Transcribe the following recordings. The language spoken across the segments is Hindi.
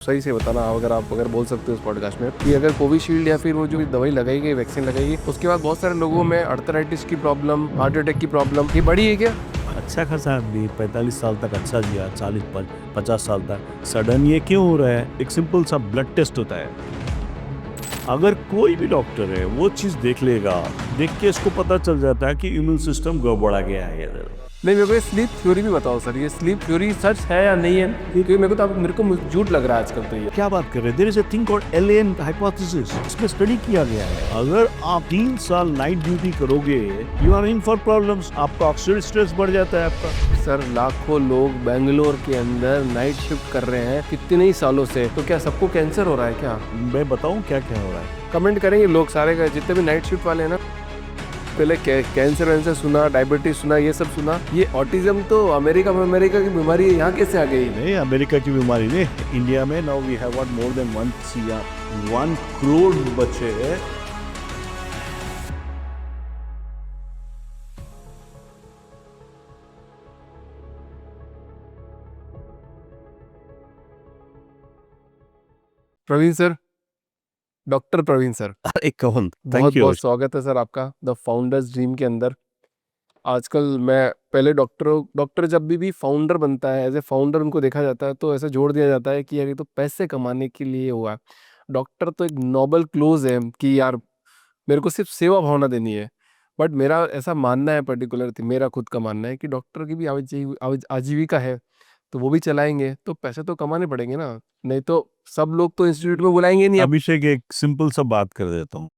सही से बताना, अगर आप बोल सकते हो इस पॉडकास्ट में कि अगर कोविशील्ड या फिर वो जो दवाई लगाई गई, वैक्सीन लगाई गई, उसके बाद बहुत सारे लोगों में अर्थराइटिस की प्रॉब्लम, हार्ट अटैक की प्रॉब्लम ये बढ़ी है क्या? अच्छा खासा आदमी 45 साल तक अच्छा जिया, 40-50 साल तक सडन ये क्यों हो रहा है? एक सिंपल सा ब्लड टेस्ट होता है। अगर कोई भी डॉक्टर है वो चीज देख लेगा, देख के इसको पता चल जाता है कि इम्यून सिस्टम गड़बड़ा गया है इधर। नहीं, मेरे को ये स्लीप थ्योरी भी बताओ सर, ये स्लीप थ्योरी सच है या नहीं है? क्योंकि मेरे को झूठ लग रहा है आजकल तो ये। क्या बात कर रहे हैं? There is a thing called alien hypothesis, इसमें स्टडी किया गया है। अगर आप 3 साल नाइट ड्यूटी करोगे, you are in for problems, आपका ऑक्सीडेटिव स्ट्रेस बढ़ जाता है आपका। सर लाखों लोग बेंगलोर के अंदर नाइट शिफ्ट कर रहे हैं कितने ही सालों से, तो क्या सबको कैंसर हो रहा है क्या? मैं बताऊं क्या क्या हो रहा है? कमेंट करेंगे लोग सारे का, जितने भी नाइट शिफ्ट वाले हैं ना। पहले कैंसर वैंसर सुना, डायबिटीज सुना, ये सब सुना, ये ऑटिज्म तो अमेरिका की बीमारी है, यहाँ कैसे आ गई? नहीं, अमेरिका की बीमारी नहीं, इंडिया में now we have what more than 1 crore बच्चे हैं। Praveen sir, doctor Praveen sir, अरे कौन? बहुत थैंक यू। बहुत स्वागत है सर आपका द फाउंडर्स ड्रीम के अंदर। आजकल मैं पहले डॉक्टर जब भी फाउंडर बनता है, एज ए फाउंडर उनको देखा जाता है तो ऐसे जोड़ दिया जाता है कि यार ये तो पैसे कमाने के लिए हुआ है। डॉक्टर तो एक नोबल क्लोज है कि यार मेरे को सिर्फ सेवा भावना देनी है। बट मेरा ऐसा मानना है, पर्टिकुलर मेरा खुद का मानना है कि डॉक्टर की भी आजीविका है, तो वो भी चलाएंगे तो पैसे तो कमाने पड़ेंगे ना। नहीं तो सब लोग तो इंस्टीट्यूट में बुलाएंगे नहीं। अभिषेक, एक सिंपल सा बात कर देता हूँ।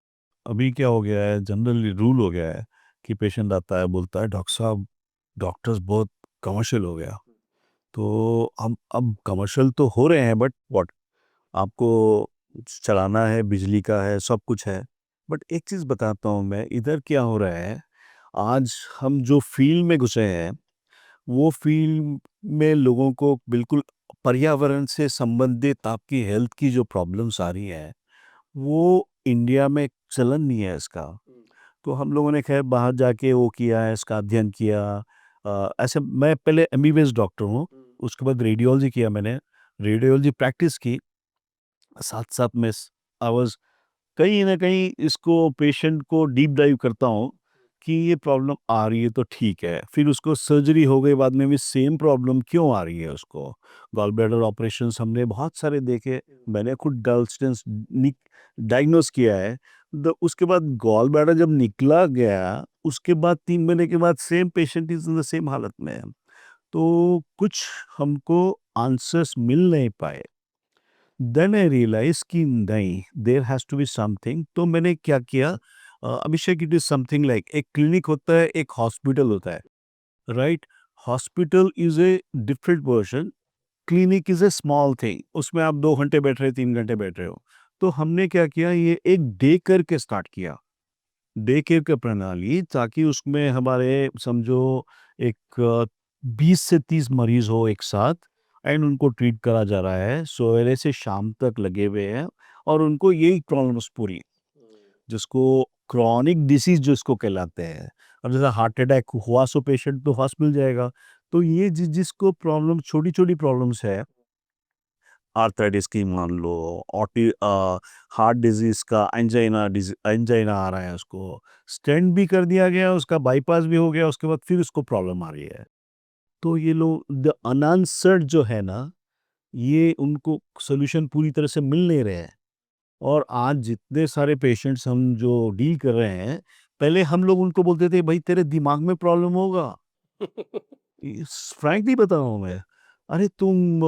अभी क्या हो गया है, जनरली रूल हो गया है कि पेशेंट आता है, बोलता है डॉक्टर साहब, डॉक्टर्स बहुत कमर्शियल हो गया। तो अब कमर्शियल तो हो रहे हैं, बट व्हाट, आपको चलाना है, बिजली का है, सब कुछ है। बट एक चीज़ बताता हूँ मैं, इधर क्या हो रहा है, आज हम जो फील्ड में घुसे हैं, वो फील्ड में लोगों को बिल्कुल पर्यावरण से संबंधित आपकी हेल्थ की जो प्रॉब्लम्स आ रही हैं, वो इंडिया में चलन नहीं है इसका। तो हम लोगों ने खैर बाहर जाके वो किया है, इसका अध्ययन किया। ऐसे मैं पहले एमबीबीएस डॉक्टर हूँ, उसके बाद रेडियोलॉजी किया मैंने, रेडियोलॉजी प्रैक्टिस की। साथ-साथ में आई वाज़ कहीं न कहीं इसको पेशेंट को डीप डाइव करता हूँ कि ये प्रॉब्लम आ रही है तो ठीक है। फिर उसको सर्जरी हो गई बाद में भी सेम प्रॉब्लम क्यों आ रही है उसको? गॉल ब्लैडर ऑपरेशंस हमने बहुत सारे देखे। मैंने खुद गॉल स्टेंट्स डायग्नोस किया है। उसके बाद गॉल ब्लैडर जब निकला गया, उसके बाद 3 महीने के बाद same patient is in the same हालत में है। तो कुछ हमको आंसर्स मिल नहीं पाए। देन आई रियलाइज कि नहीं, there has to be something. तो मैंने क्या किया, Abhishek, it is something like एक क्लिनिक होता है, एक हॉस्पिटल होता है, right? Hospital is a different version, clinic is a small thing, उसमें आप 2 घंटे बैठ रहे, 3 घंटे बैठ रहे हो। तो हमने क्या किया, ये एक डे केयर के स्टार्ट किया, डे केयर का प्रणाली, ताकि उसमें हमारे समझो एक 20 से 30 मरीज हो एक साथ, एंड उनको ट्रीट करा जा रहा है, सवेरे से शाम तक लगे हुए हैं, और उनको यही प्रॉब्लम्स पूरी, जिसको क्रॉनिक डिसीज जिसको कहलाते हैं। अब जैसा हार्ट अटैक हुआ, सो पेशेंट तो हॉस्पिटल जाएगा। तो ये जिसको प्रॉब्लम, छोटी छोटी प्रॉब्लम्स है, आर्थराइटिस की मान लो, हार्ट डिजीज का, एंजाइना आ रहा है, उसको स्टेंट भी कर दिया गया, उसका बाईपास भी हो गया, उसके बाद फिर उसको प्रॉब्लम आ रही है। तो ये लोग द अनआंसर्ड जो है ना, ये उनको सोल्यूशन पूरी तरह से मिल नहीं रहे हैं। और आज जितने सारे पेशेंट्स हम जो डील कर रहे हैं, पहले हम लोग उनको बोलते थे भाई तेरे दिमाग में प्रॉब्लम होगा। फ्रैंकली बता रहा हूँ मैं, अरे तुम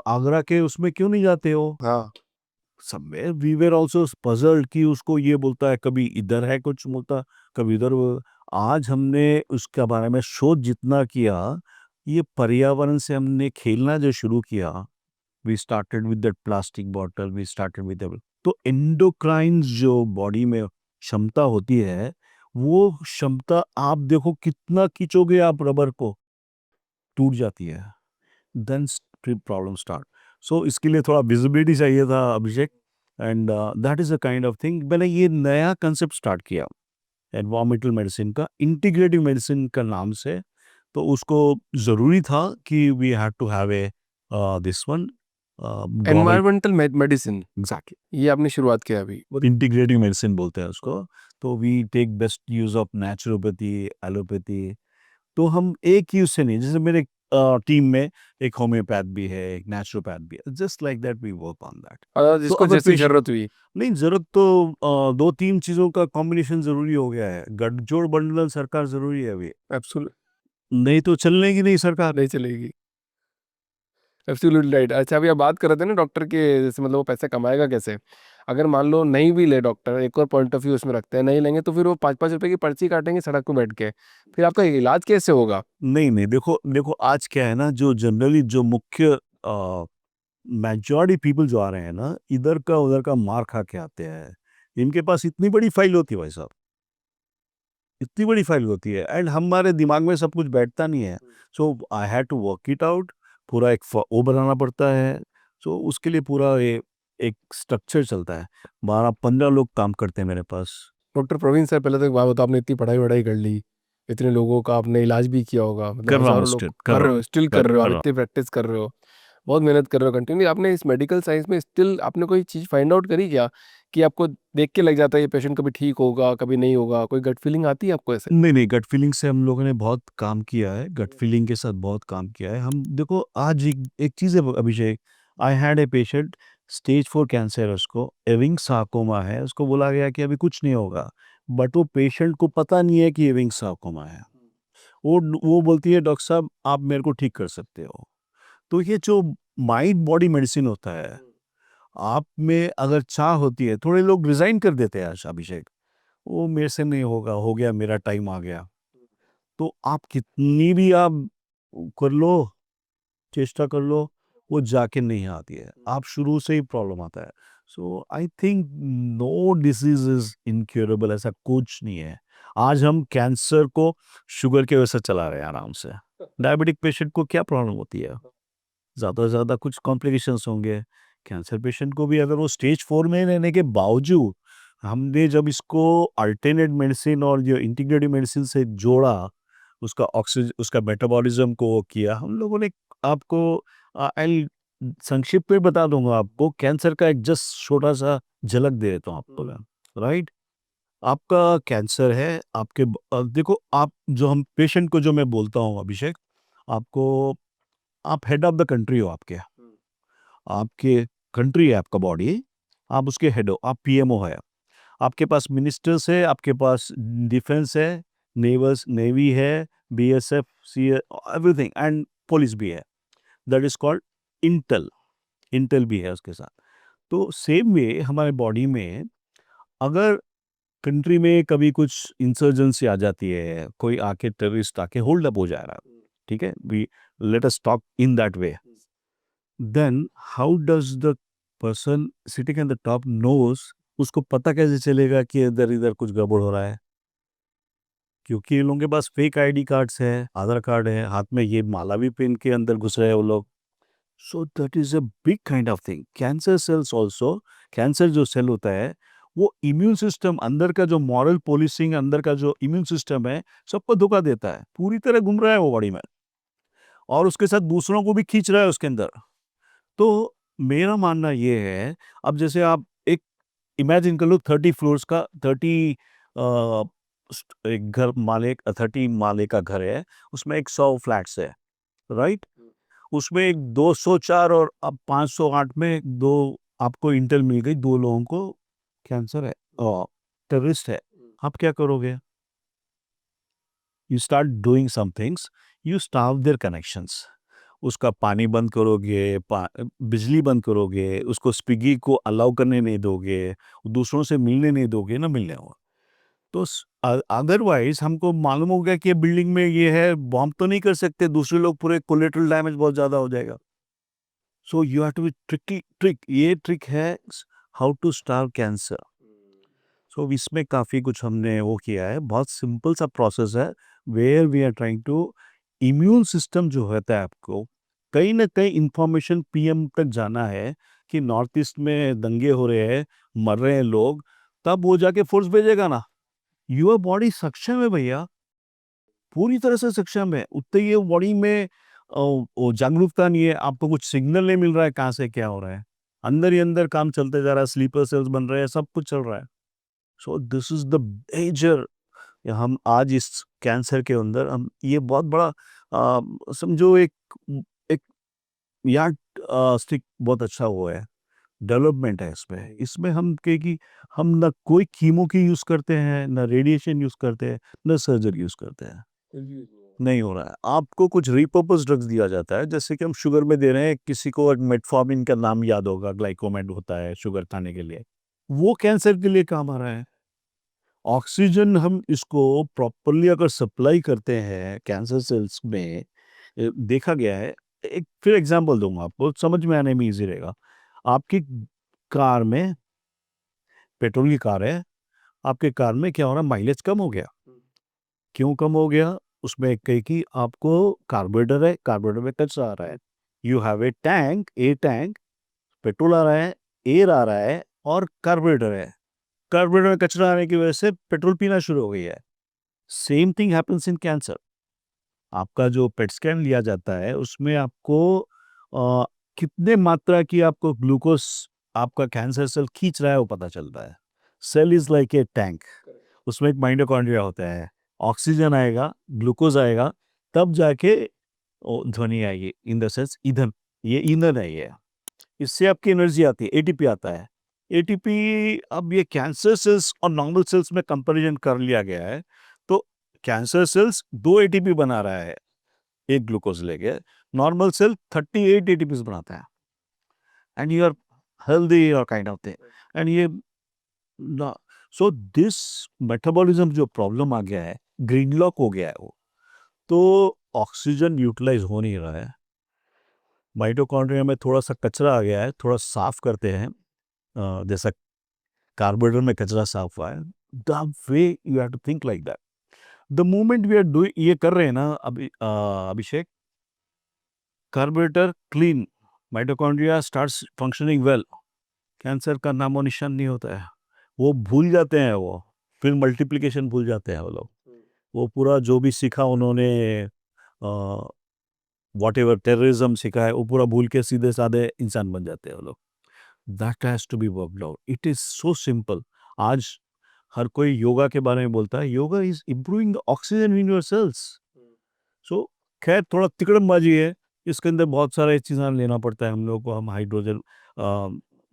आगरा के उसमें क्यों नहीं जाते हो? हाँ। Somewhere we were also puzzled कि उसको ये बोलता है, कभी इधर है कुछ बोलता, कभी उधर आज हमने उसके बारे में शोध जितना किया, ये पर्यावरण से हमने खेलना जो शुरू किया, we started with that plastic bottle, we started with तो एंडोक्राइन जो बॉडी में क्षमता होती है, वो क्षमता आप देखो कितना खींचोगे आप रबर को, टूट जाती है। Then problem start. सो इसके लिए थोड़ा विजिबिलिटी चाहिए था, Abhishek, and that is a kind of thing. मैंने ये नया कंसेप्ट स्टार्ट किया एनवायरमेंटल मेडिसिन का, इंटीग्रेटिव मेडिसिन का नाम से। तो उसको ज़रूरी था कि we had to have a this one. Government environmental medicine exactly ये आपने शुरुआत किया अभी। इंटीग्रेटिव मेडिसिन बोलते हैं उसको। तो we take best use of naturopathy, allopathy. तो हम एक ही उससे नहीं, जैसे मेरे टीम में एक होम्योपैथ भी है, एक नेचुरोपैथ भी है, just like that we work on that. तो जिसको अगर जैसी पेश जरूरत हुई। नहीं, जरूरत तो दो तीन चीजों का कॉम्बिनेशन जरूरी हो गया है, गठजोड़ बंडल सरकार जरूरी है अभी, एब्सोल्यूट नहीं तो चलने की नहीं सरकार। नहीं चलेगी। Absolutely right. अच्छा अभी आप बात कर रहे थे ना डॉक्टर के, जैसे मतलब वो पैसे कमाएगा कैसे। अगर मान लो नहीं भी ले डॉक्टर, एक और पॉइंट ऑफ व्यू उसमें रखते हैं, नहीं लेंगे तो फिर वो 5-5 रुपए की पर्ची काटेंगे सड़क पे बैठ के, फिर आपका इलाज कैसे होगा। नहीं नहीं, देखो देखो आज क्या है ना, जो जनरली जो मुख्य मेजॉरिटी पीपल जो आ रहे हैं ना, इधर का उधर का मार खा के आते हैं। इनके पास इतनी बड़ी फाइल होती है भाई साहब, इतनी बड़ी फाइल होती है, एंड हमारे दिमाग में सब कुछ बैठता नहीं है। So I had to work it out, पूरा एक वो बनाना पड़ता है। सो उसके लिए पूरा एक स्ट्रक्चर चलता है। 12-15 लोग काम करते हैं मेरे पास। डॉक्टर प्रवीण सर, पहले तो एक बात बताओ, आपने इतनी पढ़ाई वढ़ाई कर ली, इतने लोगों का आपने इलाज भी किया होगा, मतलब कर रहा हूँ हजारों लोग स्टिल, कर कर रहा रहे हूँ, हो, स्टिल कर रहे हो, आप कर रहा हूँ। इतनी प्रैक्टिस कर रहे हो, बहुत मेहनत कर रहे हो कंटिन्यू, आपने इस मेडिकल साइंस में स्टिल आपने कोई चीज़ फाइंड आउट करी क्या, कि आपको देख के लग जाता है ये पेशेंट कभी ठीक होगा कभी नहीं होगा, कोई गट फीलिंग आती है आपको ऐसे। नहीं नहीं, गट फीलिंग से हम लोगों ने बहुत काम किया है, गट फीलिंग के साथ बहुत काम किया है। हम देखो आज एक चीज़ है Abhishek, I had a patient, stage 4 cancer है उसको, एविंग सार्कोमा है, उसको बोला गया कि अभी कुछ नहीं होगा, बट वो पेशेंट को पता नहीं है कि एविंग सार्कोमा है। वो बोलती है डॉक्टर साहब आप मेरे को ठीक कर सकते हो। तो ये जो माइंड बॉडी मेडिसिन होता है, आप में अगर चाह होती है, थोड़े लोग रिजाइन कर देते हैं आज अभिषेक, वो मेरे से नहीं होगा, हो गया मेरा टाइम आ गया। तो आप कितनी भी आप कर लो, चेष्टा कर लो, वो जाके नहीं आती है, आप शुरू से ही प्रॉब्लम आता है। So I think no disease is incurable, ऐसा कुछ नहीं है। आज हम कैंसर को शुगर के वजह से चला रहे हैं आराम से। डायबिटिक पेशेंट को क्या प्रॉब्लम होती है, ज़्यादा से ज़्यादा कुछ कॉम्प्लिकेशंस होंगे। कैंसर पेशेंट को भी अगर वो स्टेज 4 में रहने के बावजूद, हमने जब इसको अल्टरनेट मेडिसिन और जो इंटीग्रेटिव मेडिसिन से जोड़ा, उसका ऑक्सीजन, उसका मेटाबॉलिज्म को वो किया हम लोगों ने। आपको आई संक्षिप्त में बता दूंगा आपको, कैंसर का एक जस्ट छोटा सा झलक दे देता हूँ आपको मैं। राइट, आपका कैंसर है, आपके देखो आप जो हम पेशेंट को जो मैं बोलता हूँ अभिषेक, आपको, आप हेड ऑफ द कंट्री हो, आपके कंट्री है आपका बॉडी, आप उसके हेड हो, आप पीएमओ है, आपके पास मिनिस्टर्स है, आपके पास डिफेंस है, नेवल्स नेवी है, BSF, sea, everything, and police भी है, that is called intel, intel भी है उसके साथ। तो सेम वे हमारे बॉडी में, अगर कंट्री में कभी कुछ इंसर्जेंसी आ जाती है, कोई आके टेररिस्ट आके होल्ड अप हो जा रहा है, ठीक है, we let us talk in that way, then how does the person sitting at the top knows, उसको पता कैसे चलेगा कि इधर इधर कुछ गड़बड़ हो रहा है, क्योंकि इन लोगों के पास फेक आईडी कार्ड्स है, आधार कार्ड है, हाथ में ये माला भी पहन के अंदर घुस रहे हैं वो लोग। So that is a big kind of thing. Cancer cells also, cancer जो सेल होता है, वो इम्यून सिस्टम अंदर का जो मॉरल पोलिसिंग, अंदर का जो इम्यून सिस्टम है, सबको धोखा देता है, पूरी तरह घूम रहा है वो बॉडी में, और उसके साथ दूसरों को भी खींच रहा है उसके अंदर। तो मेरा मानना ये है, अब जैसे आप एक इमेजिन कर लो, 30 फ्लोर्स का 30 एक घर माले, 30 माले का घर है, उसमें एक 100 फ्लैट्स है, राइट। उसमें एक 204 और अब 508 में दो आपको इंटेल मिल गई, दो लोगों को कैंसर है और टेररिस्ट है, आप क्या करोगे? You start doing some things, you starve their connections, उसका पानी बंद करोगे, बिजली बंद करोगे, उसको स्विगी को अलाउ करने नहीं दोगे, दूसरों से मिलने नहीं दोगे ना, मिलने हो। तो अदरवाइज हमको मालूम हो गया कि बिल्डिंग में ये है, बॉम्ब तो नहीं कर सकते, दूसरे लोग पूरे कोलेटरल डैमेज बहुत ज़्यादा हो जाएगा। So you have to be trick, ये ट्रिक है how to starve cancer. So इसमें काफ़ी कुछ हमने वो किया है, बहुत सिंपल सा प्रोसेस है, where we are trying to, immune system जो होता है आपको, कहीं ना कहीं इंफॉर्मेशन पीएम तक जाना है कि नॉर्थ ईस्ट में दंगे हो रहे हैं, मर रहे हैं लोग, तब वो जाके फोर्स भेजेगा ना। यूर बॉडी सक्षम है भैया, पूरी तरह से सक्षम है, उतने ये बॉडी में वो जागरूकता नहीं है, आपको कुछ सिग्नल नहीं मिल रहा है कहाँ से क्या हो रहा है, अंदर ही अंदर काम चलते जा रहा है, स्लीपर सेल्स बन रहे हैं, सब कुछ चल रहा है। So this is the major, हम आज इस कैंसर के अंदर हम ये बहुत बड़ा समझो एक एक यार्ड स्टिक बहुत अच्छा हुआ है, डेवलपमेंट है इसमें। इसमें हम कहे कि हम ना कोई कीमो की यूज़ करते हैं, ना रेडिएशन यूज़ करते हैं, ना सर्जरी यूज़ करते हैं, नहीं हो रहा है। आपको कुछ रिपर्पस ड्रग्स दिया जाता है, जैसे कि हम शुगर में दे रहे हैं, किसी को मेटफॉर्मिन का नाम याद होगा, ग्लाइकोमेट होता है शुगर खाने के लिए, वो कैंसर के लिए काम आ रहा है। ऑक्सीजन हम इसको प्रॉपरली अगर सप्लाई करते हैं कैंसर सेल्स में, देखा गया है। एक फिर एग्जांपल दूंगा आपको, समझ में आने में इजी रहेगा। आपकी कार में, पेट्रोल की कार है, आपके कार में क्या हो रहा है, माइलेज कम हो गया। क्यों कम हो गया? उसमें एक कही कि आपको कार्बोरेटर है, कार्बोरेटर में कचरा आ रहा है। You have a tank, a tank, petrol आ रहा है, एयर आ रहा है और कार्बोरेटर है। कार्बोरेटर में कचरा आने की वजह से पेट्रोल पीना शुरू हो गई है। Same thing happens in cancer. आपका जो पेट स्कैन लिया जाता है उसमें आपको कितने मात्रा की आपको ग्लूकोज आपका कैंसर सेल खींच रहा है वो पता चलता है। Cell is like a tank, उसमें एक माइटोकॉन्ड्रिया होता है, ऑक्सीजन आएगा, ग्लूकोज आएगा, तब जाके ध्वनि आएगी, इन द सेंस ईंधन, ये ईंधन है ये, इससे आपकी एनर्जी आती है, एटीपी आता है। एटीपी अब ये कैंसर सेल्स और नॉर्मल सेल्स में कंपैरिजन कर लिया गया है, तो कैंसर सेल्स 2 एटीपी बना रहा है, एक ग्लूकोज लेके, नॉर्मल सेल 38 एटीपीज बनाता है, एंड यू आर हेल्दी और काइंड ऑफ थिंग, एंड ये सो दिस मेटाबॉलिज्म जो प्रॉब्लम आ गया है, ग्रीन लॉक हो गया है वो, तो ऑक्सीजन यूटिलाइज हो नहीं रहा है, माइटोकॉन्ड्रिया में थोड़ा सा कचरा आ गया है, थोड़ा साफ करते हैं, जैसा कार्बोरेटर में कचरा साफ हुआ है, the way you have to think like that. The moment we are doing ये कर रहे हैं ना Abhishek, carburettor clean, mitochondria starts functioning well, cancer का नामो निशान नहीं होता है। वो भूल जाते हैं, वो फिर मल्टीप्लिकेशन भूल जाते हैं वो लोग, वो पूरा जो भी सीखा उन्होंने, वॉट एवर टेररिज्म सीखा है, वो पूरा भूल के सीधे साधे इंसान बन जाते हैं वो लोग। That has to be worked out, it is so simple. आज हर कोई योगा के बारे में बोलता है, yoga is improving the oxygen in your cells. So खैर थोड़ा तिकड़मबाजी है, इसके अंदर बहुत सारे चीज़ें लेना पड़ता है हम लोग को, हम hydrogen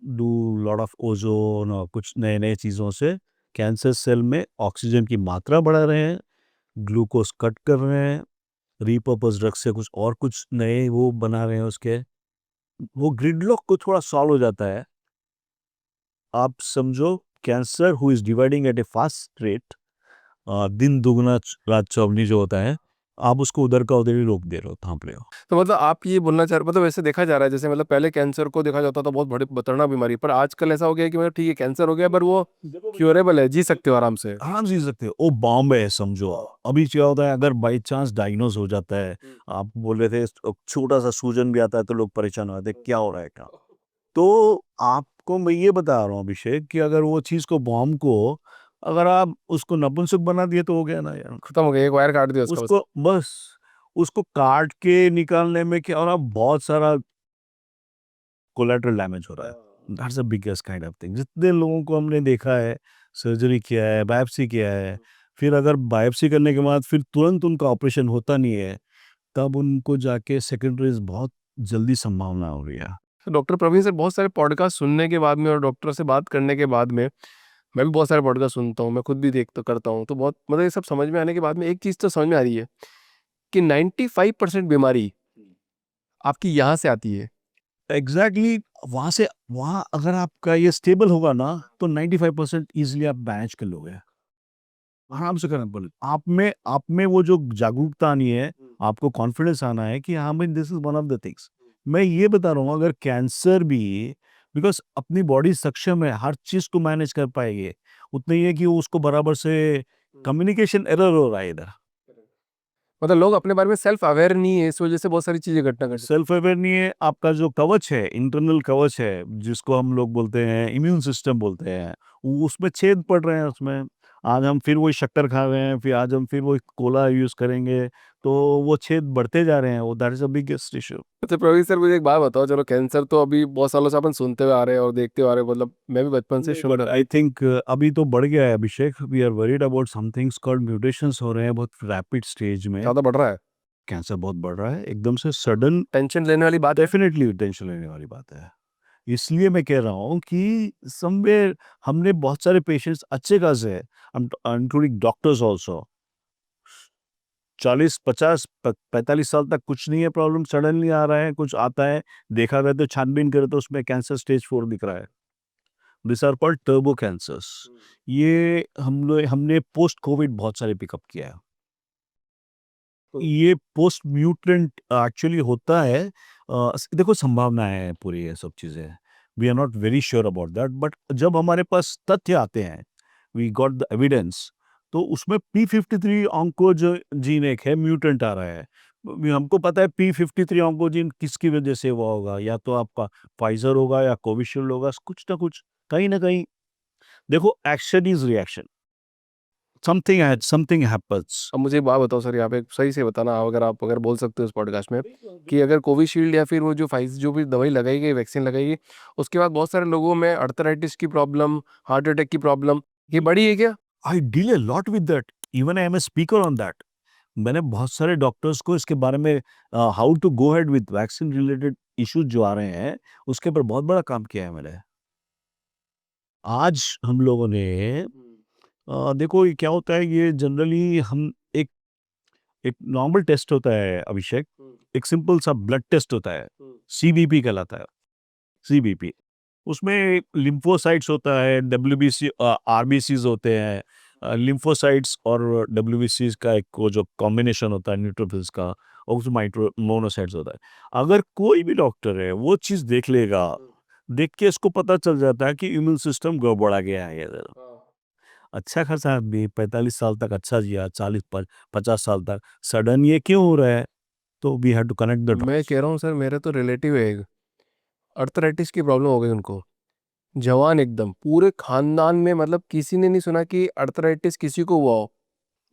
do lot of ozone और कुछ नए नए चीज़ों से कैंसर सेल में ऑक्सीजन की मात्रा बढ़ा रहे हैं, ग्लूकोज कट कर रहे हैं, रीपर्पस ड्रग से कुछ और कुछ नए वो बना रहे हैं उसके, वो ग्रिडलॉक को थोड़ा सॉल्व हो जाता है। आप समझो cancer who is dividing at a fast rate, दिन दुगना रात चौगनी जो होता है, आप उसको उधर का उधर ही रोक दे रहे हो, थांप रहे हो। तो मतलब आप ये बोलना चाह रहे, मतलब ऐसे देखा जा रहा है जैसे मतलब पहले कैंसर को देखा जाता था बहुत बड़ी खतरनाक बीमारी, पर आजकल ऐसा हो गया है कि मतलब ठीक है कैंसर हो गया पर वो क्योरेबल है, जी सकते हो आराम से। हाँ जी सकते हो, वो बॉम्ब है समझो। अभी क्या होता है, अगर बाई चांस डायग्नोज हो जाता है, आप बोल रहे थे छोटा सा सूजन भी आता है तो लोग परेशान हो जाते हैं, क्या हो रहा है क्या। तो आपको मैं ये बता रहा हूँ अभिषेक कि अगर वो चीज़ को, बॉम्ब को, अगर आप उसको नपुंसक बना दिए तो हो गया ना यार। खत्म हो गया, एक वायर काट दिया उसका बस। उसको बस, उसको काट के निकालने में क्या हो रहा, बहुत सारा कोलेटरल डैमेज हो रहा है। That's the biggest kind of thing. जितने लोगों को हमने देखा है, सर्जरी किया है, बायोप्सी किया है, फिर अगर बायोप्सी करने के बाद फिर तुरंत उनका ऑपरेशन होता नहीं है, तब उनको जाके सेकेंडरीज बहुत जल्दी संभावना हो रही है। तो डॉक्टर प्रवीण सर, बहुत सारे पॉडकास्ट सुनने के बाद में और डॉक्टर से बात करने के बाद में, मैं भी बहुत सारे पॉडकास्ट सुनता हूँ, मैं खुद भी देखता करता हूँ, तो बहुत मतलब ये सब समझ में आने के बाद में एक चीज़ तो समझ में आ रही है कि 95% बीमारी आपकी यहाँ से आती है। एग्जैक्टली वहाँ से, वहाँ अगर आपका ये स्टेबल होगा ना, तो 95% ईजिली आप मैनेज कर लोगे, आराम से करना पड़े। आप में वो जो जागरूकता आनी है, आपको कॉन्फिडेंस आना है कि हाँ भाई, this is one of the things. मैं ये बता रहा हूँ, अगर कैंसर भी, बिकॉज अपनी बॉडी सक्षम है, हर चीज को मैनेज कर पाएगी, उतना ही है कि वो उसको बराबर से कम्युनिकेशन एरर हो रहा है इधर। मतलब लोग अपने बारे में सेल्फ अवेयर नहीं है, इस वजह से बहुत सारी चीजें घटना घट। सेल्फ अवेयर नहीं है, आपका जो कवच है, इंटरनल कवच है, जिसको हम लोग बोलते हैं इम्यून सिस्टम बोलते हैं, वो उसमें छेद पड़ रहे हैं उसमें। आज हम फिर वही शक्कर खा रहे हैं, फिर आज हम फिर वही कोला यूज़ करेंगे, तो वो छेद बढ़ते जा रहे हैं, वो that is a biggest issue. अच्छा प्रवीण सर, मुझे एक बात बताओ, चलो कैंसर तो अभी बहुत सालों से अपन सुनते हुए आ रहे हैं और देखते हुए आ रहे हैं, मतलब मैं भी बचपन से सुन बट रहा। आई थिंक अभी तो बढ़ गया है Abhishek, we are worried about some things called mutations हो रहे हैं बहुत रैपिड स्टेज में। ज्यादा बढ़ रहा है। कैंसर बहुत बढ़ रहा है, एकदम से सडन, टेंशन लेने वाली बात है। डेफिनेटली टेंशन लेने वाली बात है। इसलिए मैं कह रहा हूँ कि समवेयर हमने बहुत सारे पेशेंट्स अच्छे खासे हैं, इंक्लूडिंग डॉक्टर्स ऑल्सो, 40, 50, 45 साल तक कुछ नहीं है प्रॉब्लम, सडनली आ रहा है, कुछ आता है, देखा गया तो छानबीन करे तो उसमें कैंसर स्टेज 4 दिख रहा है। This are called turbo cancers. ये हमने पोस्ट कोविड बहुत सारे पिकअप किया है। ये पोस्ट म्यूटेंट एक्चुअली होता है। देखो संभावना है पूरी, ये सब चीज़ें we are not very sure about that, but जब हमारे पास तथ्य आते हैं, वी गॉट द एविडेंस, तो उसमें P53 ऑन्कोज जीन एक है, म्यूटेंट आ रहा है। हमको पता है P53 ऑन्कोजीन किसकी वजह से हुआ होगा, या तो आपका फाइजर होगा या कोविशील्ड होगा, कुछ कहीं ना कहीं। देखो, action is reaction, something happens. अब मुझे एक बात बताओ सर, यहाँ पे सही से बताना, अगर आप अगर बोल सकते हो इस पॉडकास्ट में, कि अगर कोविशील्ड या फिर वो जो फाइज जो भी दवाई लगाई गई, वैक्सीन लगाई गई, उसके बाद बहुत सारे लोगों में अर्थराइटिस की प्रॉब्लम, हार्ट अटैक की प्रॉब्लम, ये बड़ी है क्या? I deal a lot with that, even I am a speaker on that. मैंने बहुत सारे डॉक्टर्स को इसके बारे में, how to go ahead with vaccine related issues जो आ रहे हैं, उसके ऊपर बहुत बड़ा काम किया है मैंने। आज हम लोगों ने, देखो ये क्या होता है, ये जनरली हम एक एक नॉर्मल टेस्ट होता है अभिषेक, एक सिंपल सा ब्लड टेस्ट होता है, सीबीपी कहलाता है, सीबीपी। उसमें लिम्फोसाइट्स होता है, डब्ल्यूबीसी, आरबीसीज होते हैं, लिम्फोसाइट्स और डब्ल्यूबीसीज का एक वो जो कॉम्बिनेशन होता है न्यूट्रोफिल्स का, और उसमें माइक्रो मोनोसाइट्स होता है। अगर कोई भी डॉक्टर है वो चीज़ देख लेगा, देख के इसको पता चल जाता है कि इम्यून सिस्टम गड़बड़ा गया है। ये अच्छा खासा आदमी 45 साल तक अच्छा जिया, 40 50 साल तक, सडन ये क्यों हो रहा है? तो we have to connect the main dots. कह रहा हूँ सर, मेरे तो रिलेटिव है एक, अर्थराइटिस की प्रॉब्लम हो गई उनको, जवान एकदम, पूरे खानदान में मतलब किसी ने नहीं सुना कि अर्थराइटिस किसी को हुआ हो।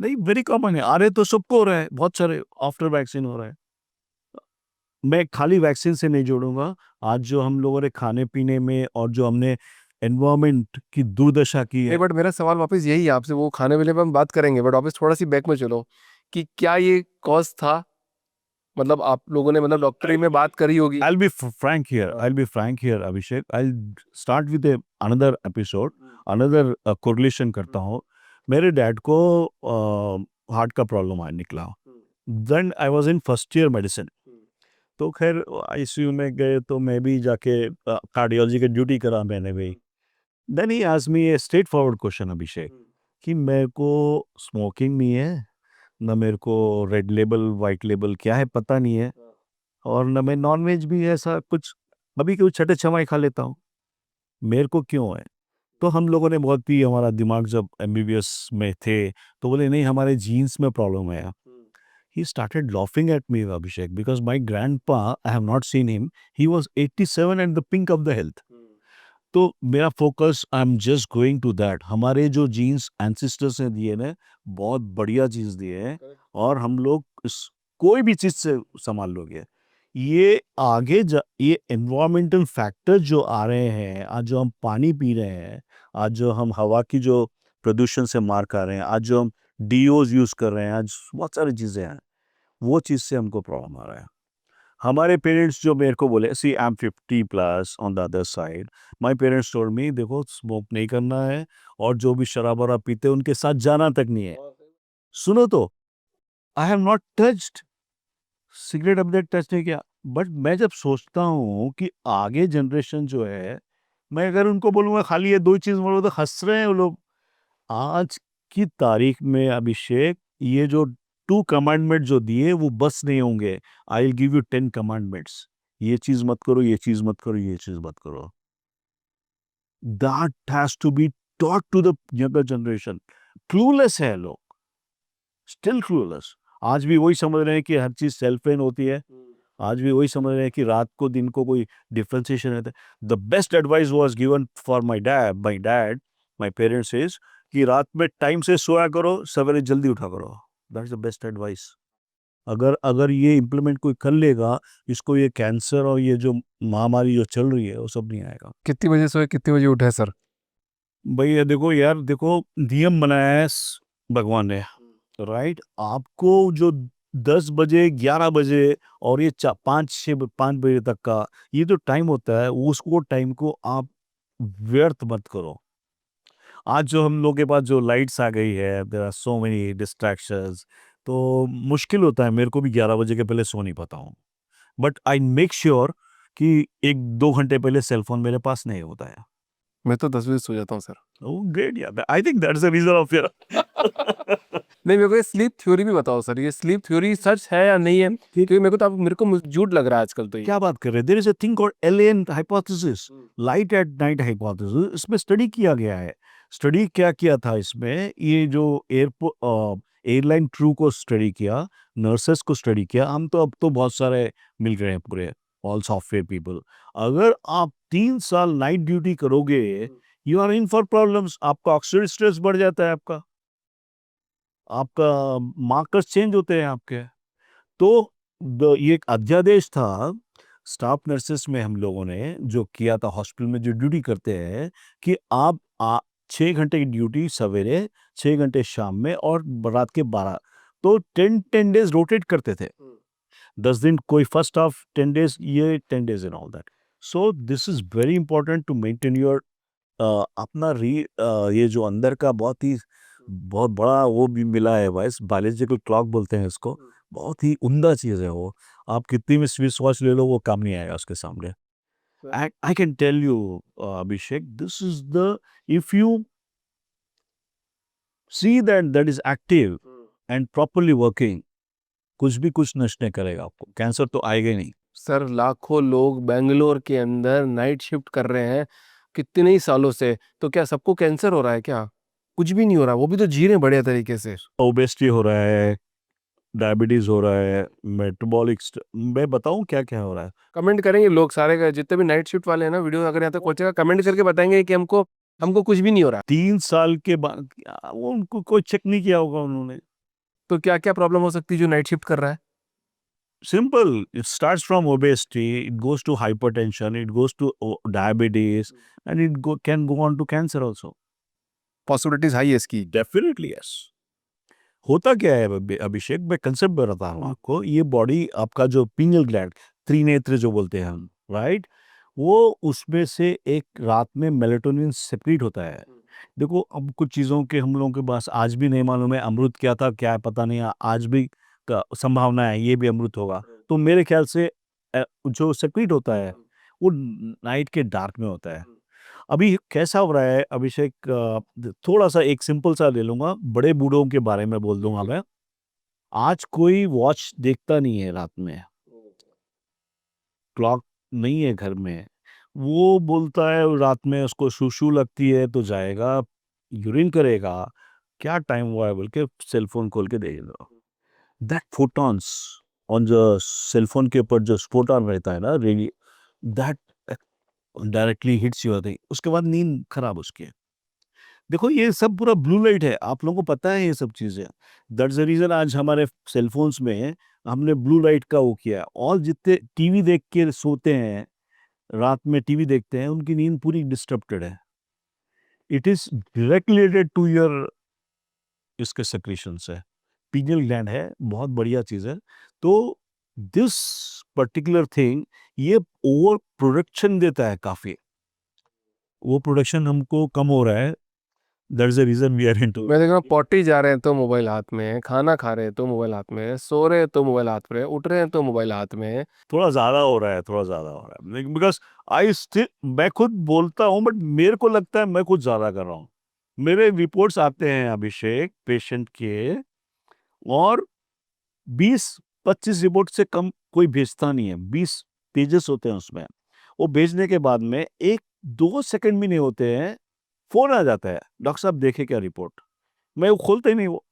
नहीं, वेरी कॉमन है, आ रहे तो सबको हो रहा है, बहुत सारे आफ्टर वैक्सीन हो रहा है। मैं खाली वैक्सीन से नहीं जोड़ूंगा, आज जो हम लोगों ने खाने पीने में और जो हमने एनवायरमेंट की दुर्दशा की नहीं, है। बट मेरा सवाल वापस यही है आपसे, वो खाने पीने पे हम बात करेंगे, बट वापस थोड़ा सी बैक में चलो, कि क्या ये कॉज था, मतलब आप लोगों ने मतलब डॉक्टरी में बात करी होगी। I'll be frank here. हाँ। I'll be frank here, Abhishek. I'll start with another episode, another correlation करता हूँ। मेरे डैड को हार्ट का प्रॉब्लम आ निकला। Then I was in first year medicine. तो खैर आईसीयू में गए तो मैं भी जाके कार्डियोलॉजी की ड्यूटी करा मैंने भी। Then he asked me a straightforward question Abhishek, कि मेरे को स्मोकिंग नहीं है, ना मेरे को रेड लेबल वाइट लेबल क्या है पता नहीं है, और ना मैं नॉनवेज भी ऐसा कुछ, अभी कुछ छठे छमाई खा लेता हूँ, मेरे को क्यों है? तो हम लोगों ने बहुत ही, हमारा दिमाग जब एमबीबीएस में थे, तो बोले नहीं हमारे जीन्स में प्रॉब्लम है। He started laughing at me, Abhishek, because my grandpa, I have not seen him, he was 87 and the pink of the health. तो मेरा focus, I am just going to that, हमारे जो जीन्स एंसिस्टर्स ने दिए ना, बहुत बढ़िया चीज़ दिए हैं, और हम लोग इस कोई भी चीज़ से संभाल लोगे। ये ये एनवायरमेंटल फैक्टर जो आ रहे हैं, आज जो हम पानी पी रहे हैं, आज जो हम हवा की जो प्रदूषण से मार खा रहे हैं, आज जो हम डीओज यूज़ कर रहे हैं, आज बहुत सारी चीज़ें हैं, वो चीज़ से हमको प्रॉब्लम आ रहा है। हमारे पेरेंट्स जो मेरे को बोले, see I am 50 plus on the other side, my parents told me देखो स्मोक नहीं करना है, और जो भी शराब वराब पीते हैं उनके साथ जाना तक नहीं है। सुनो तो, I have not touched cigarette, अब तक टच नहीं किया। बट मैं जब सोचता हूँ कि आगे जनरेशन जो है, मैं अगर उनको बोलूँगा खाली ये 2 चीज़ बोलो तो हँस रहे हैं वो लोग। आज की तारीख में अभिषेक, ये जो 2 कमांडमेंट जो दिए वो बस नहीं होंगे। I will give you 10 commandments, ये चीज़ मत करो, ये चीज़ मत करो, ये चीज़ मत करो। That has to be taught to the younger generation. Clueless है लोग, स्टिल क्लूलेस। आज भी वही समझ रहे हैं कि हर चीज़ सेल्फ पेन होती है। आज भी वही समझ रहे हैं कि रात को दिन को कोई डिफरेंशिएशन रहता है। The best advice was given for my dad, my parents is कि रात में टाइम से सोया करो, सवेरे जल्दी उठा करो। That's the best advice. अगर अगर ये इम्प्लीमेंट कोई कर लेगा, इसको ये कैंसर और ये जो महामारी जो चल रही है वो सब नहीं आएगा। कितनी बजे सोए कितनी बजे उठे सर? भाई ये देखो यार, देखो नियम बनाया है भगवान ने, राइट? आपको जो 10 बजे 11 बजे और ये 5-6 5 बजे तक का ये जो टाइम होता है, उसको टाइम को आप व्यर्थ मत करो। आज जो हम लोग के पास जो लाइट्स आ गई है, there are so many distractions, तो मुश्किल होता है, मेरे को भी 11 बजे के पहले सो नहीं पाता हूँ। बट आई मेक श्योर कि 1-2 घंटे पहले सेल फोन मेरे पास नहीं होता है। मैं तो 10 बजे सो जाता हूँ सर। ओह ग्रेट यार, I think that's the reason of your नहीं, मेरे को ये स्लीप थ्योरी भी बताओ सर, ये स्लीप थ्योरी सच है या नहीं है, क्योंकि मेरे को झूठ लग रहा है आजकल तो ये। क्या बात कर रहे हैं? There is a thing called alien hypothesis, light at night hypothesis. इसमें स्टडी किया गया है। स्टडी क्या किया था इसमें, ये जो एयरलाइन क्रू को स्टडी किया, नर्सेस को स्टडी किया, हम तो अब तो बहुत सारे मिल रहे हैं पूरे, ऑल सॉफ्टवेयर पीपल। अगर आप 3 साल नाइट ड्यूटी करोगे, you are in for problems. आपका ऑक्सीडेटिव स्ट्रेस बढ़ जाता है, आपका मार्कर्स चेंज होते हैं आपके। तो ये एक अध्यादेश था स्टाफ नर्सेस में हम लोगों ने जो किया था, हॉस्पिटल में जो ड्यूटी करते हैं, कि आप 6 घंटे की ड्यूटी सवेरे, 6 घंटे शाम में और रात के 12, तो 10 डेज रोटेट करते थे। 10 दिन कोई फर्स्ट हाफ, 10 डेज ये, 10 days and all that. So this is very important to maintain your अपना ये जो अंदर का बहुत बड़ा वो भी मिला है वाइस, बायोलॉजिकल क्लॉक बोलते हैं इसको। बहुत ही उम्दा चीज़ है वो। आप कितनी भी स्विच वॉच ले लो, वो काम नहीं आएगा उसके सामने। I can tell you Abhishek, this is the, if you see that is active and properly working, कुछ नष्ट नहीं करेगा आपको, कैंसर तो आएगा ही नहीं। सर लाखों लोग बेंगलोर के अंदर नाइट शिफ्ट कर रहे हैं कितने ही सालों से, तो क्या सबको कैंसर हो रहा है क्या? कुछ भी नहीं हो रहा, वो भी तो जी रहे हैं बढ़िया तरीके से। ओबेसिटी हो रहा है, डायबिटीज हो रहा है, मेटाबॉलिक, मैं बताऊं क्या क्या हो रहा है। कमेंट करेंगे लोग सारे का, जितने भी नाइट शिफ्ट वाले हैं ना, वीडियो अगर यहाँ तक पहुंचेगा कमेंट करके बताएंगे कि हमको हमको कुछ भी नहीं हो रहा। 3 साल के बाद वो उनको कोई चेक नहीं किया होगा उन्होंने। तो क्या क्या प्रॉब्लम हो सकती है जो नाइट शिफ्ट कर रहा है? Simple. It starts from obesity, it goes to hypertension, it goes to diabetes, and can go on to cancer also. Possibilities high है इसकी। Definitely yes. होता क्या है अभिषेक, मैं कंसेप्ट बताता हूँ आपको। ये बॉडी आपका जो पिनियल ग्लैंड, त्रिनेत्र जो बोलते हैं हम, राइट, वो उसमें से एक रात में मेलेटोनिन सेक्रीट होता है। देखो अब कुछ चीज़ों के हम लोगों के पास आज भी नहीं मालूम है, अमृत क्या था क्या है पता नहीं, आज भी का संभावना है ये भी अमृत होगा। तो मेरे ख्याल से जो सेक्रीट होता है वो नाइट के डार्क में होता है। अभी कैसा हो रहा है अभिषेक, थोड़ा सा एक सिंपल सा ले लूंगा, बड़े बूढ़ों के बारे में बोल दूंगा मैं। आज कोई वॉच देखता नहीं है रात में, क्लॉक नहीं है घर में। वो बोलता है रात में उसको शू लगती है तो जाएगा यूरिन करेगा, क्या टाइम हुआ है बोल के सेल फोन खोल के देख लो। दैट फोटॉन्स ऑन जो सेल फोन के ऊपर जो फोटॉन रहता है ना, ready, that directly hits your thing, उसके बाद नींद खराब उसकी। देखो ये सब पूरा ब्लू लाइट है, आप लोगों को पता है ये सब चीज़ें। दैट्स द रीज़न आज हमारे सेल फोन्स में हमने ब्लू लाइट का वो किया है। और जितने टीवी देख के सोते हैं, रात में टीवी देखते हैं, उनकी नींद पूरी डिस्टर्बटेड है। It is directly related to your इसके सेक्रेशन से। पीनियल ग्लैंड है, बहुत बढ़िया चीज़ है। तो दिस पर्टिकुलर थिंग ये ओवर प्रोडक्शन देता है काफ़ी। वो प्रोडक्शन हमको कम हो रहा है, that is the reason we are into. मैं देख रहा हूँ पॉटी जा रहे हैं तो मोबाइल हाथ में है, खाना खा रहे हैं तो मोबाइल हाथ में है, सो रहे हैं तो मोबाइल हाथ में है, उठ रहे हैं तो मोबाइल हाथ में है। थोड़ा ज़्यादा हो रहा है, थोड़ा ज़्यादा हो रहा है, बिकॉज़ आई स्टिल, मैं खुद बोलता हूँ बट मेरे को लगता है मैं कुछ ज़्यादा कर रहा हूँ। मेरे रिपोर्ट्स आते हैं अभिषेक पेशेंट के, और 20-25 रिपोर्ट से कम कोई भेजता नहीं है। 20 पेजेस होते हैं उसमें। वो भेजने के बाद में 1-2 सेकंड भी नहीं होते हैं, फ़ोन आ जाता है, डॉक्टर साहब देखें क्या रिपोर्ट? मैं वो खोलता ही नहीं वो।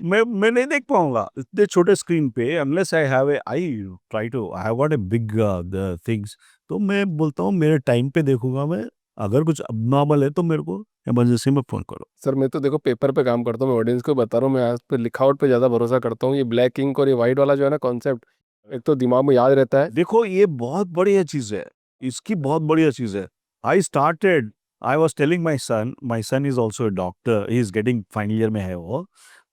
मैं नहीं देख पाऊँगा इतने छोटे स्क्रीन पे, unless I have a I try to I have got a big the things. तो मैं बोलता हूँ मेरे टाइम पे देखूँगा मैं, अगर कुछ अबनॉर्मल है तो मेरे को इमरजेंसी में फ़ोन करो। सर मैं तो देखो पेपर पे काम करता हूँ, मैं ऑडियंस को बता रहा हूँ, मैं आज पे लिखावट पे ज़्यादा भरोसा करता हूँ। ये ब्लैक इंक और ये वाइट वाला जो है ना कॉन्सेप्ट, एक तो दिमाग में याद रहता है। देखो ये बहुत बढ़िया चीज़ है, इसकी बहुत बढ़िया चीज़ है। I was telling my son is also a doctor, he is getting final year में है वो।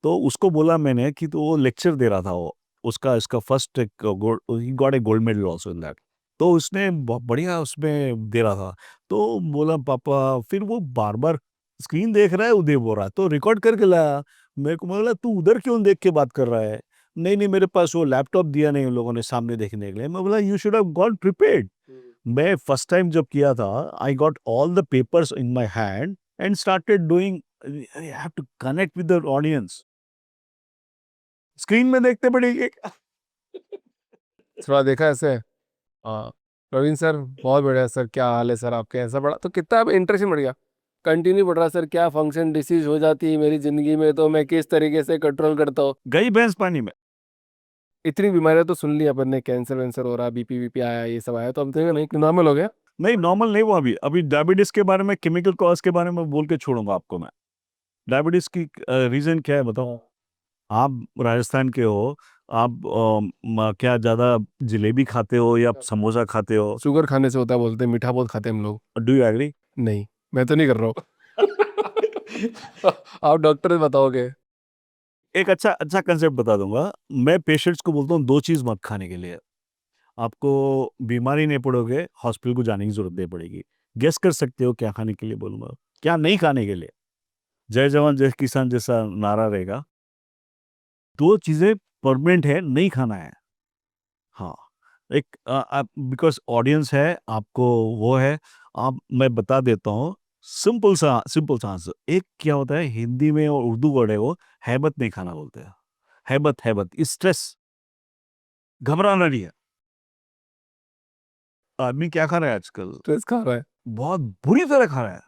तो उसको बोला मैंने कि तो वो लेक्चर दे रहा था वो, उसका इसका फर्स्ट एक gold, he got a gold medal also in that. तो उसने बहुत बढ़िया उसमें दे रहा था। तो बोला पापा, फिर वो बार-बार स्क्रीन देख रहा है, उदय बोल रहा है, तो रिकॉर्ड करके लाया। मेरे को बोला तू उधर क्यों देख के बात कर रहा है? नहीं, नहीं मेरे पास वो लैपटॉप दिया नहीं उन लोगों ने सामने देखने के लिए। मैं बोला you should have got prepared. मैं फर्स्ट टाइम जब किया था, I got all the papers in my hand and started doing, I have to connect with the audience. Screen में देखते पड़ेंगे। थोड़ा देखा ऐसे। हाँ प्रवीण सर बहुत बढ़िया सर, क्या हाल है सर आपके? ऐसा बड़ा तो कितना अब इंटरेस्ट बढ़ गया, कंटिन्यू बढ़ रहा सर। क्या फंक्शन डिसीज हो जाती है मेरी जिंदगी में तो मैं किस तरीके से कंट्रोल करता हूँ। गई भैंस पानी में। इतनी बीमारियां तो सुन ली अपन ने, कैंसर वैंसर हो रहा, बीपी वीपी आया, ये सब आया, तो हम तो नहीं नॉर्मल हो गया। नहीं नॉर्मल नहीं हुआ अभी। अभी डायबिटीज के बारे में, केमिकल कॉज के बारे में बोल के छोड़ूंगा आपको मैं। डायबिटीज की रीजन क्या है बताओ? आप राजस्थान के हो, आप क्या ज्यादा जलेबी खाते हो या समोसा खाते हो? शुगर खाने से होता है बोलते हैं, मीठा बहुत खाते हैं हम लोग। Do you agree? नहीं मैं तो नहीं कर रहा हूँ। आप डॉक्टर बताओगे। एक अच्छा अच्छा कंसेप्ट बता दूंगा। मैं पेशेंट्स को बोलता हूँ दो चीज मत खाने के लिए। आपको बीमारी नहीं पड़ोगे, हॉस्पिटल को जाने की जरूरत नहीं पड़ेगी। गेस कर सकते हो क्या खाने के लिए बोलूंगा, क्या नहीं खाने के लिए? जय जवान जय किसान जैसा नारा रहेगा। दो चीजें परमानेंट है, नहीं खाना है। हाँ, एक आप बिकॉज ऑडियंस है आपको, वो है। आप मैं बता देता हूँ, सिंपल सा आंसर। एक क्या होता है हिंदी में और उर्दू वर्ड है वो, हैबत नहीं खाना बोलते हैं। हैबत, हैबत स्ट्रेस, घबराना नहीं है। आदमी क्या खा रहा है आजकल? स्ट्रेस खा रहा है। बहुत बुरी तरह खा रहा है।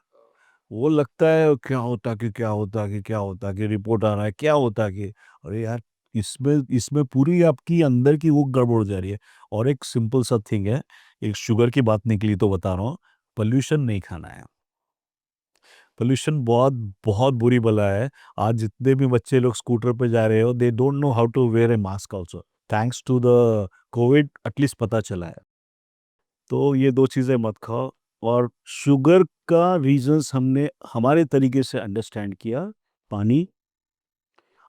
वो लगता है क्या होता कि क्या होता कि क्या होता कि रिपोर्ट आ रहा है, क्या होता कि अरे यार, इसमें इसमें पूरी आपकी अंदर की वो गड़बड़ हो जा रही है। और एक सिंपल सा थिंग है, एक शुगर की बात निकली तो बता रहा हूँ, पोल्यूशन नहीं खाना है। पोल्यूशन बहुत बहुत बुरी बला है। आज जितने भी बच्चे लोग स्कूटर पे जा रहे हो, they don't know how to wear a mask also. Thanks to the Covid at least पता चला है। तो ये दो चीज़ें मत खाओ। और शुगर का रीजंस हमने हमारे तरीके से अंडरस्टैंड किया। पानी,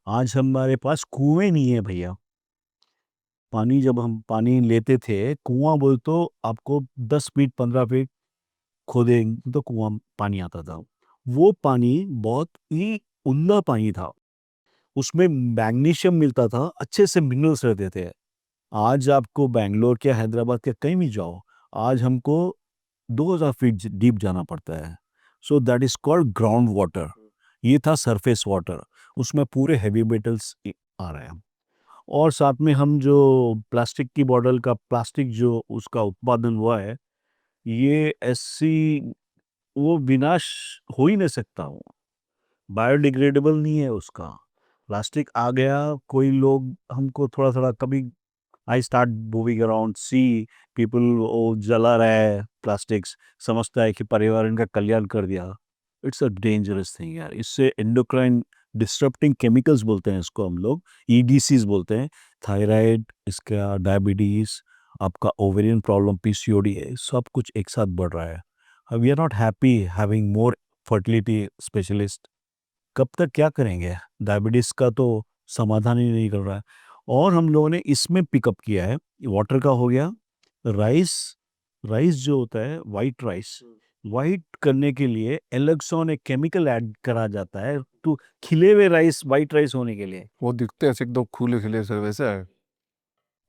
आज हमारे पास कुएं नहीं है भैया। पानी जब हम पानी लेते थे, कुआं बोल तो आपको 10 फीट 15 फीट खोदेंगे तो कुआं पानी आता था। वो पानी बहुत ही उम्दा पानी था, उसमें मैग्नीशियम मिलता था, अच्छे से मिनरल्स रहते थे। आज आपको बैंगलोर क्या हैदराबाद क्या कहीं भी जाओ, आज हमको 2000 फीट डीप जाना पड़ता है। So that is called ground water. ये था सरफेस वाटर, उसमें पूरे हैवी मेटल्स आ रहे हैं। और साथ में हम जो प्लास्टिक की बॉटल का प्लास्टिक जो उसका उत्पादन हुआ है, ये ऐसी वो विनाश हो ही नहीं सकता। वो बायोडिग्रेडेबल नहीं है उसका। प्लास्टिक आ गया, कोई लोग हमको थोड़ा थोड़ा कभी, I start moving around see people, वो जला रहा है प्लास्टिक्स, समझता है कि पर्यावरण का कल्याण कर दिया। इट्स अ डेंजरस थिंग यार। इससे एंडोक्राइन डिस्टर्बिंग केमिकल्स बोलते हैं इसको हम लोग, ईडीसीज बोलते हैं। थायराइड, इसका डायबिटीज, आपका ओवेरियन प्रॉब्लम, पीसीओडी है, सब कुछ एक साथ बढ़ रहा है। We are not happy having more fertility specialist. कब तक क्या करेंगे? डायबिटीज का तो समाधान ही नहीं कर रहा है। और हम लोगों ने इसमें पिकअप किया है, वाटर का हो गया, राइस। राइस जो होता है वाइट राइस, वाइट करने के लिए एल्क्सॉन एक केमिकल ऐड करा जाता है तो खिले हुए राइस वाइट राइस होने के लिए। वो दिखते हैं ऐसे एकदम खुले खिले सर, वैसे है।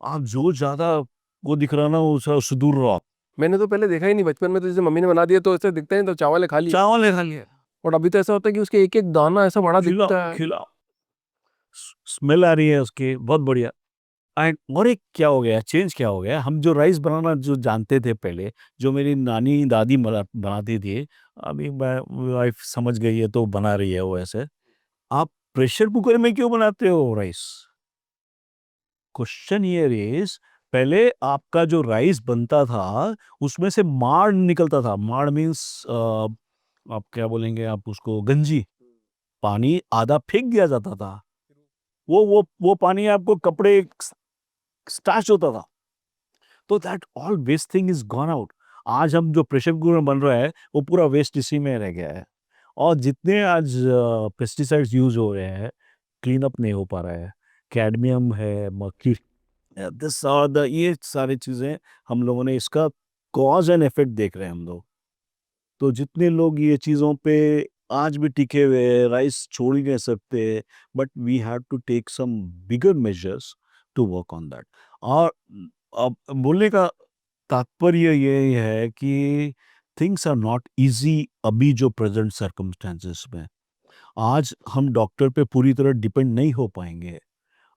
आप जो ज्यादा वो दिख रहा ना, उससे दूर रहो आप। मैंने तो पहले देखा ही नहीं, बचपन में तो जैसे मम्मी ने बना दिया तो ऐसे दिखता ही नहीं, तो चावल है खा लिए। चावल है खा लिया। और अभी तो ऐसा होता है कि उसके एक एक दाना ऐसा बड़ा खिलाओ दिखता है। खिलाओ, स्मेल आ रही है उसकी, बहुत बढ़िया। और एक क्या हो गया, चेंज क्या हो गया, हम जो राइस बनाना जो जानते थे पहले, जो मेरी नानी दादी बनाती थी, अभी मैं वाइफ समझ गई है तो बना रही है वो ऐसे। आप प्रेशर कुकर में क्यों बनाते हो राइस? क्वेश्चन हियर इज, पहले आपका जो राइस बनता था उसमें से माड़ निकलता था। माड़ मीन्स आप क्या बोलेंगे आप उसको, गंजी, पानी आधा फेंक दिया जाता था, वो पानी आपको कपड़े स्टार्च होता था। तो that all waste thing is gone out. आज हम जो प्रेशर कुकर बन रहा है वो पूरा वेस्ट इसी में रह गया है। और जितने आज पेस्टिसाइड्स यूज हो रहे हैं, क्लीन अप नहीं हो पा रहा है, कैडमियम है, मर्क्यूरी, दिस आर द, ये सारी चीजें हम लोगों ने इसका कॉज एंड इफेक्ट देख रहे हैं हम लोग। तो जितने लोग ये चीज़ों पे आज भी टिके हुए हैं, राइस छोड़ ही नहीं सकते, but we have to take some bigger measures to work on that. और अब बोलने का तात्पर्य ये है कि थिंग्स आर नॉट इजी अभी जो प्रेजेंट सर्कमस्टेंसेस में। आज हम डॉक्टर पे पूरी तरह डिपेंड नहीं हो पाएंगे।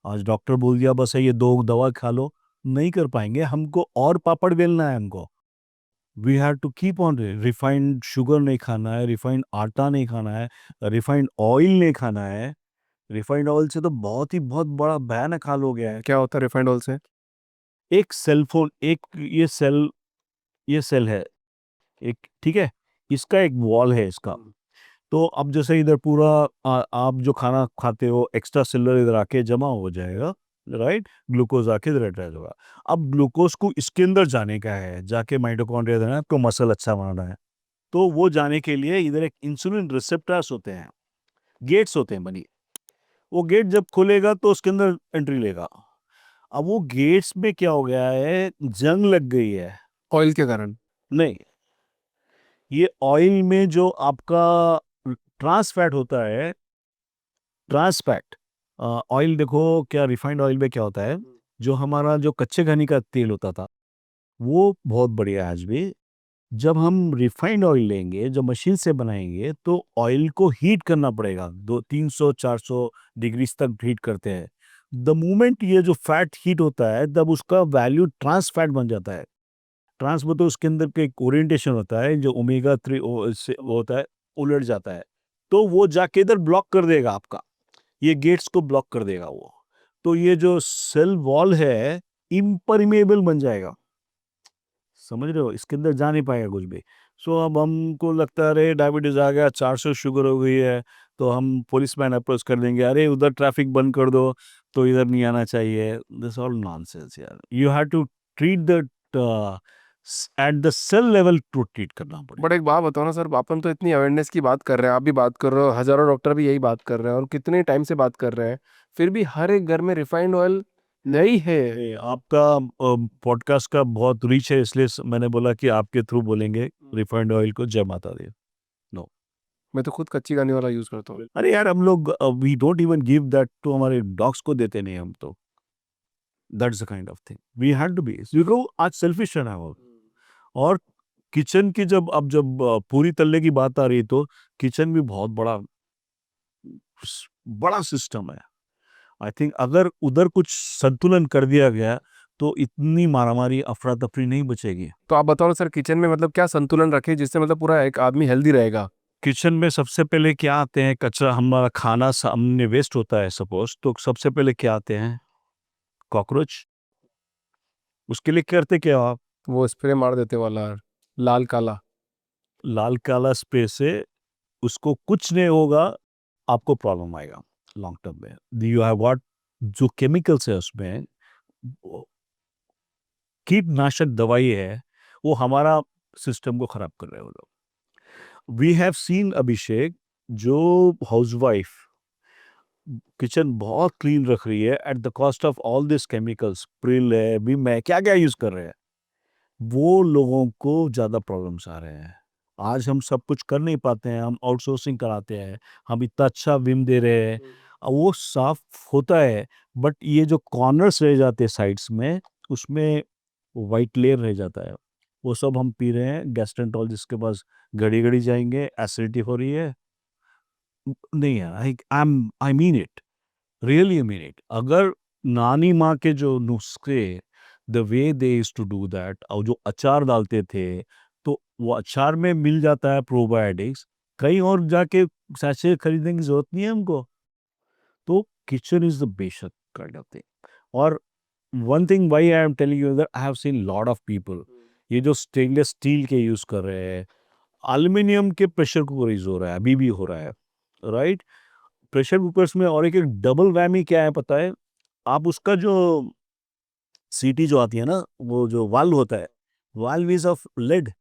आज डॉक्टर बोल दिया बस है ये दो दवा खा लो, नहीं कर पाएंगे। हमको और पापड़ बेलना है हमको। We have to keep on, refined sugar नहीं खाना है, रिफाइंड आटा नहीं खाना है, रिफाइंड ऑयल नहीं खाना है। रिफाइंड ऑयल से तो बहुत बड़ा भयानक हाल हो गया है। क्या होता है रिफाइंड ऑयल से? एक सेल फोन, एक ये सेल है एक, ठीक है, इसका एक वॉल है इसका। तो अब जैसे इधर पूरा आप जो खाना खाते हो एक्स्ट्रा सेलुलर इधर आके जमा हो जाएगा, राइट, ग्लूकोज आके इधर अटैच होगा। अब ग्लूकोज को इसके अंदर जाने का है, जाके माइटोकॉन्ड्रिया देना है, आपको मसल अच्छा बनाना है। तो वो जाने के लिए इधर एक इंसुलिन रिसेप्टर्स होते हैं, गेट्स होते हैं बनी। वो गेट जब खुलेगा तो उसके अंदर एंट्री लेगा। अब वो गेट्स में क्या हो गया है, जंग लग गई है। ऑयल के कारण? नहीं, ये ऑयल में जो आपका ट्रांस फैट होता है, ट्रांस फैट ऑयल, देखो क्या रिफाइंड ऑयल में क्या होता है, जो हमारा जो कच्चे घनी का तेल होता था वो बहुत बढ़िया है आज भी। जब हम रिफाइंड ऑयल लेंगे, जब मशीन से बनाएंगे, तो ऑयल को हीट करना पड़ेगा, 300-400 डिग्री तक हीट करते हैं। द मोमेंट ये जो फैट हीट होता है तब उसका वैल्यू ट्रांस फैट बन जाता है। ट्रांस में तो उसके अंदर के एक ओरिएंटेशन होता है जो ओमेगा 3 से वो होता है, उलट जाता है। तो वो जाके इधर ब्लॉक कर देगा आपका, ये गेट्स को ब्लॉक कर देगा वो। तो ये जो सेल वॉल है इम्परमेबल बन जाएगा, समझ रहे हो, इसके अंदर जा नहीं पाएगा कुछ भी। सो अब हमको लगता है अरे डायबिटीज आ गया, 400 शुगर हो गई है, तो हम पुलिसमैन अप्रोच कर देंगे, अरे उधर ट्रैफिक बंद कर दो तो इधर नहीं आना चाहिए। दिस ऑल नॉनसेंस यार। You have to treat the at the cell level, to treat करना पड़ेगा। बट एक बात बताओ ना सर, अपन तो इतनी अवेयरनेस की बात कर रहे हैं, आप भी बात कर रहे हो, हजारों डॉक्टर भी यही बात कर रहे हैं और कितने टाइम से बात कर रहे हैं, फिर भी हर एक घर में रिफाइंड ऑयल नहीं है। आपका पॉडकास्ट का बहुत रीच है, इसलिए मैंने बोला कि आपके थ्रू बोलेंगे रिफाइंड ऑयल को जय माता दी। नो, मैं तो खुद कच्ची घानी वाला यूज करता हूँ। अरे यार हम लोग we don't even give that to हमारे डॉग्स को देते नहीं हम तो। That's the kind of thing we had to be, देखो आज सेल्फिश रहना है। और किचन की जब पूरी तल्ले की बात आ रही तो किचन भी बहुत बड़ा बड़ा सिस्टम है। आई थिंक अगर उधर कुछ संतुलन कर दिया गया तो इतनी मारामारी अफरा तफरी नहीं बचेगी। तो आप बताओ ना सर, किचन में मतलब क्या संतुलन रखे जिससे मतलब पूरा एक आदमी हेल्दी रहेगा? किचन में सबसे पहले क्या आते हैं, कचरा, हमारा खाना सामने वेस्ट होता है सपोज, तो सबसे पहले क्या आते हैं, कॉकरोच। उसके लिए करते क्या हो आप, वो स्प्रे मार देते वाला, लाल काला। लाल काला स्प्रे से उसको कुछ नहीं होगा, आपको प्रॉब्लम आएगा लॉन्ग टर्म में। यू हैव व्हाट, जो केमिकल्स है उसमें, वो कीटनाशक दवाई है, वो हमारा सिस्टम को खराब कर रहे हैं वो लोग। वी हैव सीन अभिषेक, जो हाउसवाइफ किचन बहुत क्लीन रख रही है at the cost of all this chemicals, Pril है, विम है, क्या क्या यूज कर रहे हैं, वो लोगों को ज्यादा प्रॉब्लम्स आ रहे हैं। आज हम सब कुछ कर नहीं पाते हैं, हम आउटसोर्सिंग कराते हैं, हम इतना अच्छा विम दे रहे हैं, वो साफ होता है, बट ये जो कॉर्नर्स रह जाते हैं साइड्स में, उसमें वाइट लेयर रह जाता है, वो सब हम पी रहे हैं। गैस्ट्रेंटोलॉजिस्ट के पास घड़ी घड़ी जाएंगे, एसिडिटी हो रही है। नहीं यार, I mean it, really mean it. अगर नानी माँ के जो नुस्खे, the way they used to do that, और जो अचार डालते थे, तो वो अचार में मिल जाता है प्रोबायोटिक्स, कहीं और जाके सैचे खरीदने की जरूरत नहीं है हमको। तो kitchen is the basic kind of thing. और one thing why I am telling you that I have seen lot of people, ये जो स्टेनलेस स्टील के यूज कर रहे हैं, एल्युमिनियम के प्रेशर कुकर्स हो रहा है, अभी भी हो रहा है, राइट? प्रेशर कुकर्स में और एक डबल वैमी क्या है पता है? आप उसका जो सीटी जो आती है ना, वो जो वाल्व होता है, valve is of lead.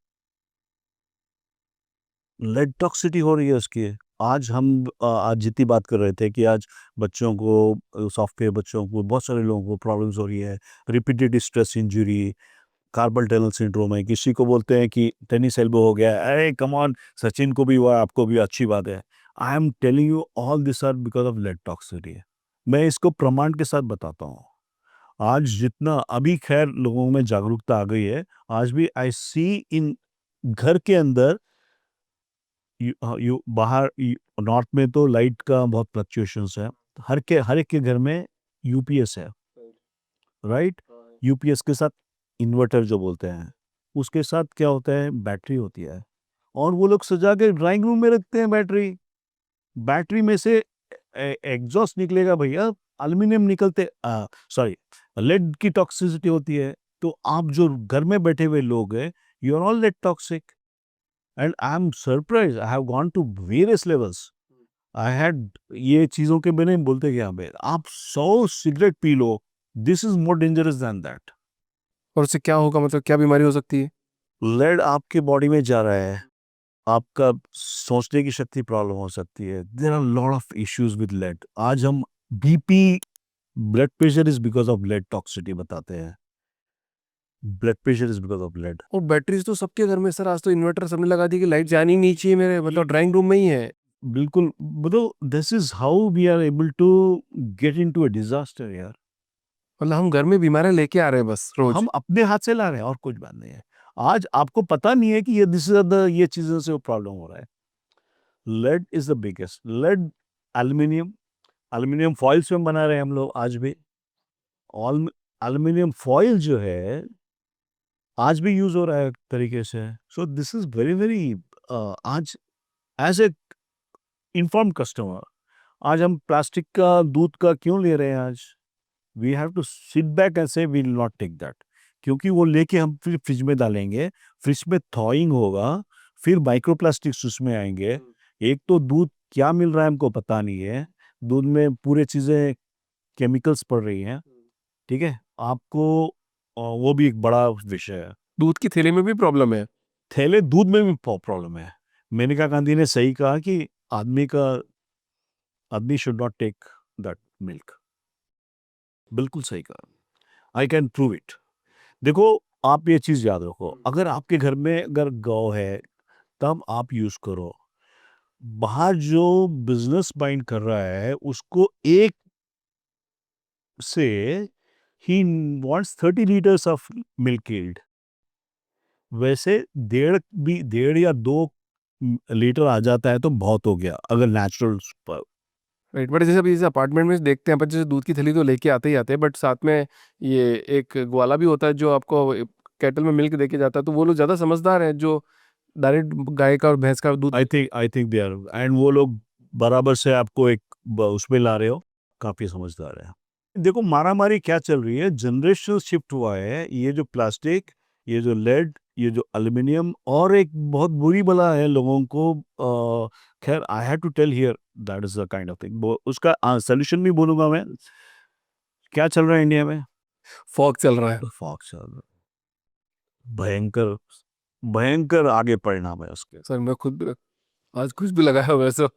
Lead toxicity हो रही है उसकी। आज हम आज जितनी बात कर रहे थे कि आज बच्चों को, सॉफ्टवेयर बच्चों को, बहुत सारे लोगों को प्रॉब्लम्स हो रही है, repeated stress injury, carpal tunnel syndrome है, किसी को बोलते हैं कि टेनिस एल्बो हो गया है, अरे कम ऑन, सचिन को भी हुआ, आपको भी, अच्छी बात है। I am telling you all this are because of lead toxicity. मैं इसको प्रमाण के साथ बताता हूँ। आज जितना अभी खैर लोगों में जागरूकता आ गई है, आज भी आई सी इन घर के अंदर, यू बाहर नॉर्थ में तो लाइट का बहुत फ्लक्चुएशंस है, हर एक के घर में यूपीएस है, राइट? यूपीएस के साथ इन्वर्टर जो बोलते हैं, उसके साथ क्या होता है, बैटरी होती है, और वो लोग सजा के ड्राइंग रूम में रखते हैं बैटरी। बैटरी में से एग्जॉस्ट निकलेगा भैया, एल्युमिनियम निकलते, सॉरी, लेड की टॉक्सिसिटी होती है। तो आप जो घर में बैठे हुए लोग हैं, you are all lead toxic, and I am surprise, I have gone to various levels. I had ये चीजों के मैंने बोलते क्या बे, आप 100 सिगरेट पी लो, this is more dangerous than that. और उससे क्या होगा, मतलब क्या बीमारी हो सकती है? लेड आपके बॉडी में जा रहा है, आपका सोचने की शक्ति प्रॉब्लम हो सकती है। There are lot of issues with lead. आज हम BP, blood pressure is because of lead toxicity बताते हैं। Blood pressure is because of lead. और बैटरीज तो सबके घर में सर, आज तो इन्वर्टर सबने लगा दी कि लाइट जानी नहीं चाहिए मेरे, मतलब ड्राइंग रूम में ही है। बिल्कुल, मतलब this is how we are able to get into a disaster यार। मतलब हम घर में बीमारियां लेके आ रहे हैं बस रोज। हम अपने हाथ से ला रहे हैं, और कुछ बात नहीं है। आज आपको पता नहीं है कि ये दिस इज द, ये चीजों से प्रॉब्लम हो रहा है। Lead is the biggest. Lead, aluminium, aluminium foils में बना रहे हैं हम लोग आज भी। ऑल एल्युमिनियम फॉइल जो है आज भी यूज हो रहा है एक तरीके से। सो दिस इज वेरी वेरी, आज एज ए इन्फॉर्म्ड कस्टमर, आज हम प्लास्टिक का दूध का क्यों ले रहे हैं आज? We have to sit back and see we will not take that, क्योंकि वो लेके हम फिर फ्रिज में डालेंगे, फ्रिज में थॉइंग होगा, फिर माइक्रोप्लास्टिक्स उसमें आएंगे। एक तो दूध क्या मिल रहा है हमको पता नहीं है, दूध में पूरे चीजें केमिकल्स पड़ रही हैं, ठीक है आपको, वो भी एक बड़ा विषय है। दूध की थैली में भी प्रॉब्लम है। थैले दूध में भी प्रॉब्लम है। मेनका गांधी ने सही कहा कि आदमी should not take that milk. बिल्कुल सही कहा, आई कैन प्रूव इट। देखो, आप ये चीज याद रखो, अगर आपके घर में अगर गौ है तब आप यूज करो। बाहर जो बिजनेस माइंड कर रहा है उसको एक से he wants 30 litres of milk yield. वैसे डेढ़ या 2 लीटर आ जाता है तो बहुत हो गया अगर नेचुरल पर। राइट, बट जैसे अभी जैसे अपार्टमेंट में देखते हैं अपन, जैसे दूध की थैली तो लेके आते ही आते हैं, बट साथ में ये एक ग्वाला भी होता है जो आपको केटल में मिल्क देके जाता है, तो वो लोग ज़्यादा समझदार हैं जो डायरेक्ट गाय का और भैंस का दूध। I think they are, and वो लोग बराबर से आपको एक उसमें ला रहे हो, काफी समझदार है। देखो मारामारी क्या चल रही है, जनरेशन शिफ्ट हुआ है। ये जो प्लास्टिक, ये जो लेड, ये जो एल्युमिनियम, और एक बहुत बुरी बला है लोगों को, खैर I have to tell here, that is the kind of thing. उसका सोल्यूशन भी बोलूंगा मैं। क्या चल रहा है इंडिया में? फॉग चल रहा है। फॉक्स चल रहा है। भयंकर, भयंकर आगे परिणाम है उसके। सर मैं खुद आज कुछ भी लगाया हुआ है सर,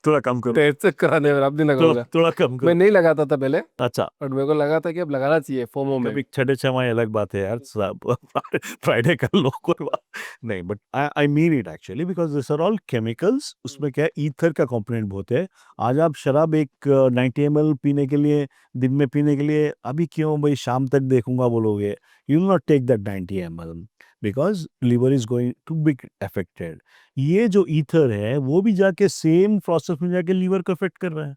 थोड़ा कम करो, टेस्ट चेक कराने में, अब नहीं थोड़ा लगाऊंगा। थोड़ा कम मैं करो। नहीं लगाता था पहले, अच्छा, बट मेरे को लगा था कि अब लगाना चाहिए फोमो में। कभी छठे छमाही अलग बात है यार, सब फ्राइडे कर लो, कोई बात नहीं। But I mean it actually, because this are all chemicals. उसमें क्या है, ईथर का कंपोनेंट बहुत है। आज आप शराब एक 90 ml पीने के लिए, दिन में पीने के लिए, अभी क्यों भाई शाम तक देखूंगा बोलोगे, you will not take that 90 ml, because liver is going to be affected. ये जो ईथर है वो भी जाके सेम प्रोसेस में जाके लीवर को अफेक्ट कर रहा है।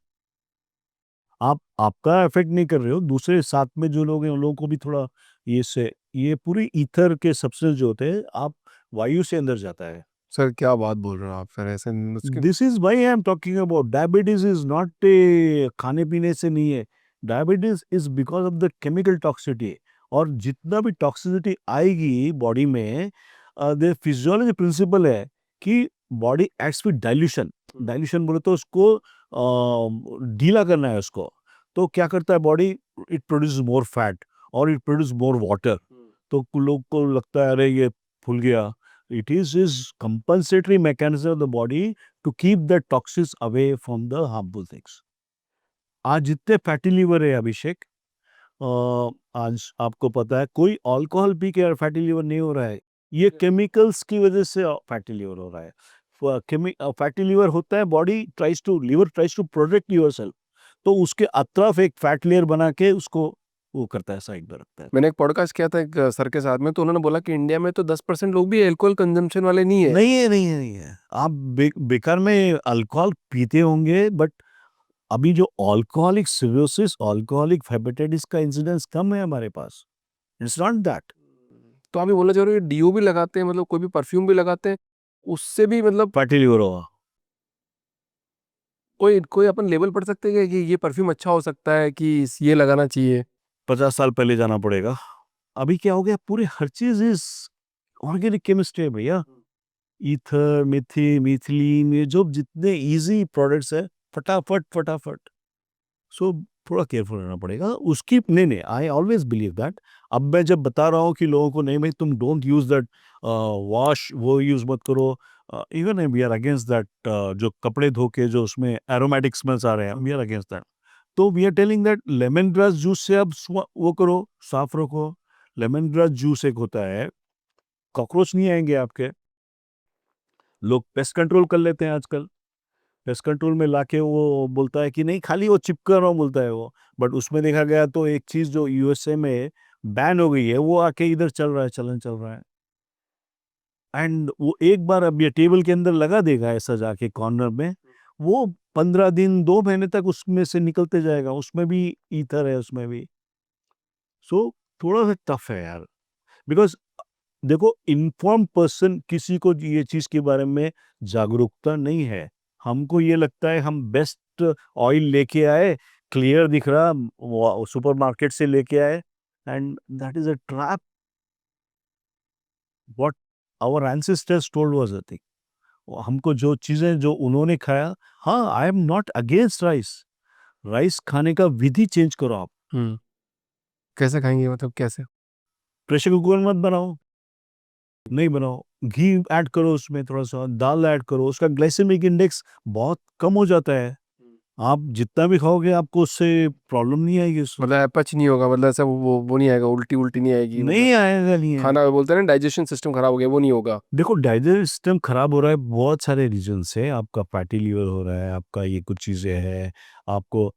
आप आपका इफेक्ट नहीं कर रहे हो, दूसरे साथ में जो लोग हैं उन लोगों को भी थोड़ा, ये पूरी ईथर के सब्सटेंस जो होते हैं, आप वायु से अंदर जाता है। सर क्या बात बोल रहे हो आप, सर ऐसे नुस्खे। This is why I am talking about diabetes is not a खाने पीने से नहीं है। Diabetes is because of the chemical toxicity. और जितना भी टॉक्सिसिटी आएगी बॉडी में, द फिजियोलॉजी प्रिंसिपल है कि body acts with dilution. Dilution बोले तो उसको ढीला करना है उसको। तो क्या करता है body, it produce more fat और इट प्रोड्यूस मोर वाटर। तो लोग को लगता है अरे ये फूल गया। It is compensatory mechanism of the body to keep the toxins away from the harmful things. आज जितने फैटी लीवर है अभिषेक, आज आपको पता है कोई अल्कोहल पी के फैटी लीवर नहीं हो रहा है। ये केमिकल्स की वजह से फैटी लीवर हो रहा है। फैटी लीवर होता है, liver tries to protect yourself, तो उसके अतरफ एक फैट लेयर बना के उसको वो करता है, साइड में रखता है। मैंने एक पॉडकास्ट किया था एक सर के साथ में, तो उन्होंने बोला कि इंडिया में तो 10% लोग भी अल्कोहल कंजम्पशन वाले नहीं है। नहीं है। आप बेकार में अल्कोहल पीते होंगे, बट अभी जो अल्कोहलिक सिरोसिस, अल्कोहलिक हेपेटाइटिस का इंसिडेंस कम है हमारे पास। It's not that. तो आप ये बोलना चाह रहे हो डीओ भी लगाते हैं, मतलब कोई भी परफ्यूम भी लगाते हैं, उससे भी मतलब फैटी लीवर होगा। कोई कोई अपन लेवल पढ़ सकते हैं कि ये परफ्यूम अच्छा हो सकता है कि ये लगाना चाहिए? 50 साल पहले जाना पड़ेगा। अभी क्या हो गया, पूरे हर चीज इज ऑर्गेनिक केमिस्ट्री है भैया। ईथर, मिथी, मिथिलीन, ये जो जितने इजी प्रोडक्ट्स है, फटाफट फटाफट। सो थोड़ा केयरफुल रहना पड़ेगा उसकी। नहीं, आई ऑलवेज बिलीव दैट। अब मैं जब बता रहा हूँ कि लोगों को नहीं भाई तुम डोंट यूज दैट वॉश, वो यूज मत करो। Even we are against that. जो कपड़े धो के जो उसमें एरोमेटिक स्मेल्स आ रहे हैं, वी आर अगेंस्ट दैट। तो we are telling that lemongrass juice से आप वो करो, साफ रखो। लेमन ग्रास जूस एक होता है, कॉकरोच नहीं आएंगे आपके। लोग पेस्ट कंट्रोल कर लेते हैं आजकल। पेस्ट कंट्रोल में लाके वो बोलता है कि नहीं खाली वो चिपका रहा हूँ बोलता है वो। बट उसमें देखा गया तो एक चीज जो यूएसए में बैन हो गई है, वो आके इधर चल रहा है, चलन चल रहा है। एंड वो एक बार अब ये टेबल के अंदर लगा देगा ऐसा जाके कॉर्नर में, वो 15 दिन 2 महीने तक उसमें से निकलते जाएगा। उसमें भी ईथर है उसमें भी। सो थोड़ा सा टफ है यार। बिकॉज देखो, इन्फॉर्म पर्सन किसी को ये चीज के बारे में जागरूकता नहीं है। हमको ये लगता है हम बेस्ट ऑयल लेके आए, क्लियर दिख रहा, सुपरमार्केट से लेके आए, and that is a trap. What our ancestors told was a thing. हमको जो चीजें जो उन्होंने खाया। हाँ, I am not against rice. Rice खाने का विधि चेंज करो आप। कैसे खाएंगे, मतलब कैसे? प्रेशर कुकर मत बनाओ, नहीं बनाओ। घी ऐड करो उसमें, थोड़ा सा दाल ऐड करो, उसका ग्लाइसेमिक इंडेक्स बहुत कम हो जाता है। आप जितना भी खाओगे आपको उससे प्रॉब्लम नहीं आएगी उससे। मतलब पच नहीं होगा, मतलब ऐसा वो नहीं आएगा, उल्टी उल्टी नहीं आएगी, मतलब नहीं आएगा, नहीं आएगा। खाना बोलते हैं ना डाइजेशन सिस्टम खराब हो गया, वो नहीं होगा? देखो, डाइजेस्टिव सिस्टम खराब हो रहा है, बहुत सारे रीजन से। आपका फैटी लीवर हो रहा है, आपका ये कुछ चीजें हैं, आपको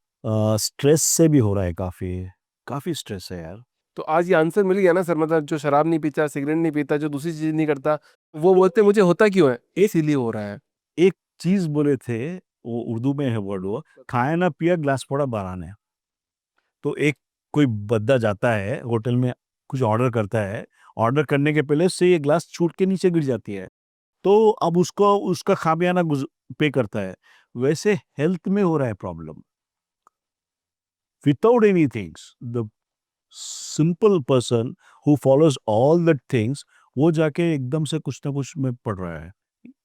स्ट्रेस से भी हो रहा है। काफी काफी स्ट्रेस है यार। तो आज ये आंसर मिल गया ना सर, मतलब जो शराब नहीं पीता, सिगरेट नहीं पीता, जो दूसरी चीज नहीं करता, वो बोलते मुझे होता क्यों है, इसीलिए हो रहा है। एक चीज बोले थे, वो उर्दू में है वर्ड, वो खाया ना पिया ग्लास फोड़ा बारह। तो एक कोई बंदा जाता है होटल में, कुछ ऑर्डर करता है, ऑर्डर करने के पहले से ये ग्लास छूट के नीचे गिर जाती है, तो अब उसको उसका खामियाना पे करता है। वैसे हेल्थ में हो रहा है problem, without any things. The simple person who follows all that things, वो जाके एकदम से कुछ ना कुछ में पड़ रहा है,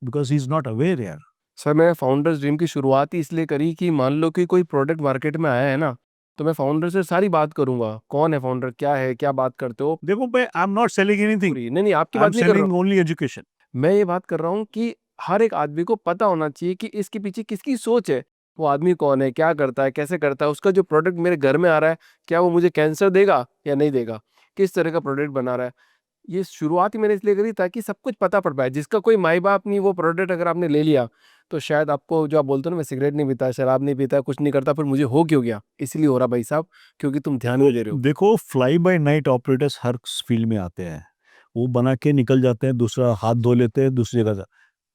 because he is not aware यार। सर मैं फाउंडर्स ड्रीम की शुरुआत ही इसलिए करी कि मान लो कि कोई प्रोडक्ट मार्केट में आया है ना, तो मैं फाउंडर से सारी बात करूंगा, कौन है फाउंडर, क्या है, क्या बात करते हो देखो भाई, आई एम नॉट सेलिंग एनीथिंग, पूरी। नहीं नहीं, आपकी आई एम बात नहीं कर रहा सेलिंग हूँ, ओनली एजुकेशन। मैं ये बात कर रहा हूँ कि हर एक आदमी को पता होना चाहिए कि इसके पीछे किसकी सोच है, वो आदमी कौन है, क्या करता है, कैसे करता है, उसका जो प्रोडक्ट मेरे घर में आ रहा है, क्या वो मुझे कैंसर देगा या नहीं देगा, किस तरह का प्रोडक्ट बना रहा है। ये शुरुआत ही मैंने इसलिए करी ताकि सब कुछ पता पड़ पाए। जिसका कोई माई बाप नहीं, वो प्रोडक्ट अगर आपने ले लिया, तो शायद आपको, जो आप बोलते हो ना मैं सिगरेट नहीं पीता, शराब नहीं पीता, कुछ नहीं करता, फिर मुझे हो क्यों गया, इसलिए हो रहा भाई साहब, क्योंकि तुम ध्यान नहीं दे रहे हो। देखो, फ्लाई बाय नाइट ऑपरेटर्स हर फील्ड में आते हैं, वो बना के निकल जाते हैं, दूसरा हाथ धो लेते हैं, दूसरी जगह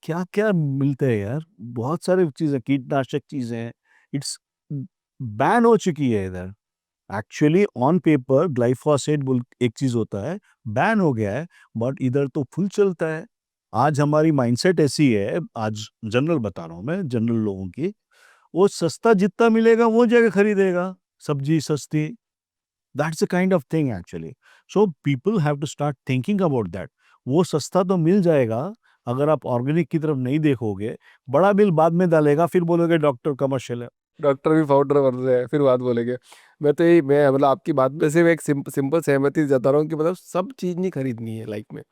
क्या क्या मिलते हैं यार। बहुत सारे चीजें, कीटनाशक चीजें हैं। इट्स बैन हो चुकी है इधर। एक्चुअली ऑन पेपर ग्लाइफोसेट बोल एक चीज होता है, बैन हो गया है, बट इधर तो फुल चलता है। आज हमारी माइंडसेट ऐसी है, आज जनरल बता रहा हूँ मैं, जनरल लोगों की, वो सस्ता जितना मिलेगा वो जगह खरीदेगा, सब्जी सस्ती। That's the kind of thing actually. So people have to start thinking about that. वो सस्ता तो मिल जाएगा अगर आप ऑर्गेनिक की तरफ नहीं देखोगे, बड़ा बिल बाद में डालेगा, फिर बोलोगे डॉक्टर कमर्शियल है। डॉक्टर भी पाउडर बन रहे हैं फिर बात बोलेंगे। मैं मतलब आपकी बात में से मैं एक सिंपल सहमति जता रहा हूँ कि मतलब सब चीज़ नहीं खरीदनी है लाइफ में।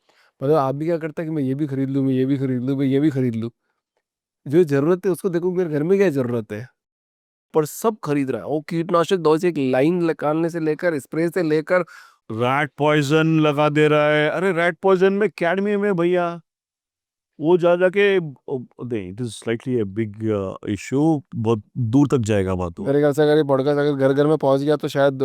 मतलब आप भी क्या करता है कि मैं ये भी खरीद लूँ, मैं ये भी खरीद लूँ, मैं ये भी खरीद लूँ। जो जरूरत है उसको देखो, मेरे घर में क्या जरूरत है, पर सब खरीद रहा है। वो कीटनाशक दवा से एक लाइन निकालने से लेकर स्प्रे से लेकर। रैट पॉइजन लगा दे रहा है, अरे रैट पॉइजन में कैडमियम है भैया, वो जा जाके नहीं, it is slightly a big issue, बहुत दूर तक जाएगा बात वो। मेरे ख्याल से अगर ये पॉडकास्ट अगर घर घर में पहुंच गया तो शायद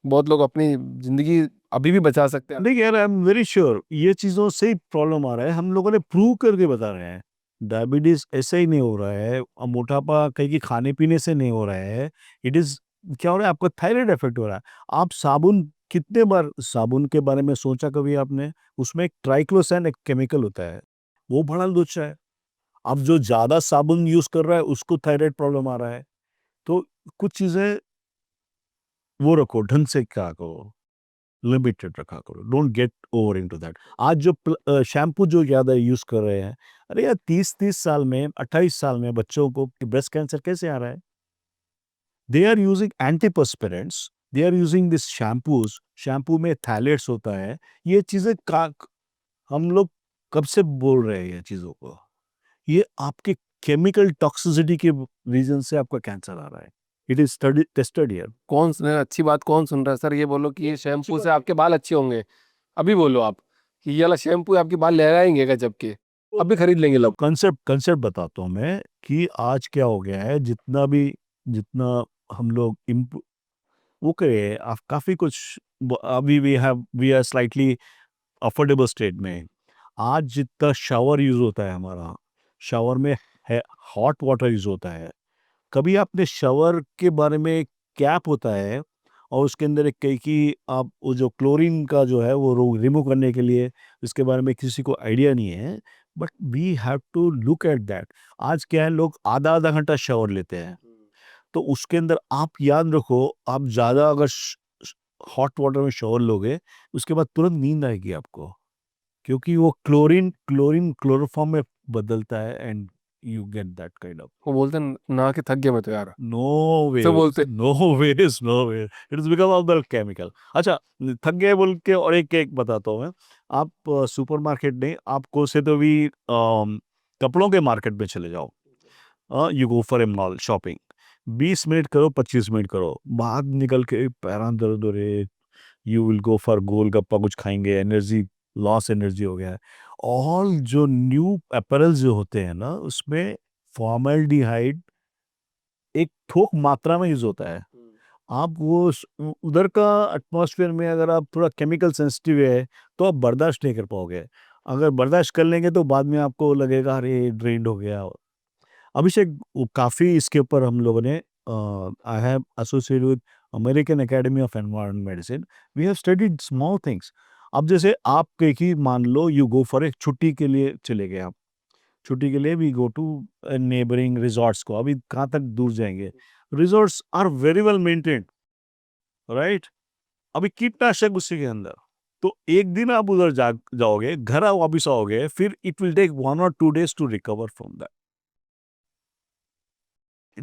बहुत लोग अपनी जिंदगी अभी भी बचा सकते हैं। नहीं यार, आई एम वेरी श्योर ये चीजों से ही प्रॉब्लम आ रहा है, हम लोगों ने प्रूव करके बता रहे हैं। डायबिटीज ऐसे ही नहीं हो रहा है, और मोटापा कहीं की खाने पीने से नहीं हो रहा है, इट इज क्या हो रहा है, आपका थायराइड इफेक्ट हो रहा है। आप साबुन, कितने बार साबुन के बारे में सोचा कभी आपने? उसमें एक ट्राइक्लोसैन एक केमिकल होता है, वो बड़ा लोचा है। अब जो ज्यादा साबुन यूज कर रहा है उसको थायराइड प्रॉब्लम आ रहा है। तो कुछ चीजें वो रखो, ढंग से क्या करो, लिमिटेड रखा करो, don't get over into that. आज जो शैम्पू जो ज्यादा यूज कर रहे हैं, अरे यार 30-30 साल में, 28 साल में बच्चों को ब्रेस्ट कैंसर कैसे आ रहा है? They are using antiperspirants, they are using this shampoos, shampoo में थैलेट्स होता है। ये चीजें का हम लोग कब से बोल रहे हैं ये चीजों को? ये आपके केमिकल टॉक्सिसिटी के रीजन से आपका कैंसर आ रहा है। It is study tested here. कौन सुन अच्छी बात कौन सुन रहा है सर? ये बोलो कि ये शैम्पू से आपके बाल अच्छे होंगे, अभी बोलो आप कि ये वाला शैम्पू आपके बाल लहराएंगे गजब के, अभी खरीद लेंगे लोग। कंसेप्ट कंसेप्ट बताता हूँ मैं कि आज क्या हो गया है, जितना हम लोग वो करे, आप काफी कुछ अभी we are slightly affordable state में। आज जितना शावर यूज होता है हमारा, शावर में है हॉट वाटर यूज होता है। कभी आपने शावर के बारे में, कैप होता है और उसके अंदर एक कई की, आप वो जो क्लोरीन का जो है वो रिमूव करने के लिए, इसके बारे में किसी को आइडिया नहीं है, but we have to look at that. आज क्या है, लोग आधा आधा घंटा शावर लेते हैं, तो उसके अंदर आप याद रखो, आप ज़्यादा अगर हॉट वाटर में शावर लोगे, उसके बाद तुरंत नींद आएगी आपको, क्योंकि वो क्लोरीन क्लोरोफॉर्म में बदलता है, and you get that kind of. वो बोलते हैं नहा के थक गया मैं तो यार, नो सब वेज, बोलते no veg, no veg, it is because of the chemical. अच्छा, थक गए बोल के, और एक एक बताता हूँ मैं। आप सुपरमार्केट नहीं, आपको से तो भी कपड़ों के मार्केट में चले जाओ, you go for a mall shopping, 20 minute करो, 25 मिनट करो, बाहर निकल के पैर दर्द हो रहे, you will go for golgappa कुछ खाएंगे, एनर्जी लॉस, एनर्जी हो गया है। ऑल जो न्यू अपैरल्स जो होते हैं ना, उसमें फॉर्मल्डिहाइड एक थोक मात्रा में यूज होता है। आप वो उधर का एटमॉस्फेयर में अगर आप थोड़ा केमिकल सेंसिटिव है, तो आप बर्दाश्त नहीं कर पाओगे। अगर बर्दाश्त कर लेंगे तो बाद में आपको लगेगा अरे ड्रेन्ड हो गया। अभिषेक, काफ़ी इसके ऊपर हम लोगों ने, I have associated with American Academy of Environment Medicine, we have studied small things. अब जैसे आप कहीं की, मान लो यू गो फॉर एक छुट्टी के लिए चले गए आप, छुट्टी के लिए we go to neighbouring resorts को, अभी कहाँ तक दूर जाएंगे? Resorts are very well maintained, right? अभी कीटनाशक उसी के अंदर, तो एक दिन आप उधर जाओगे, घर आओ, वापिस आओगे, फिर it will take 1 or 2 days to recover from that.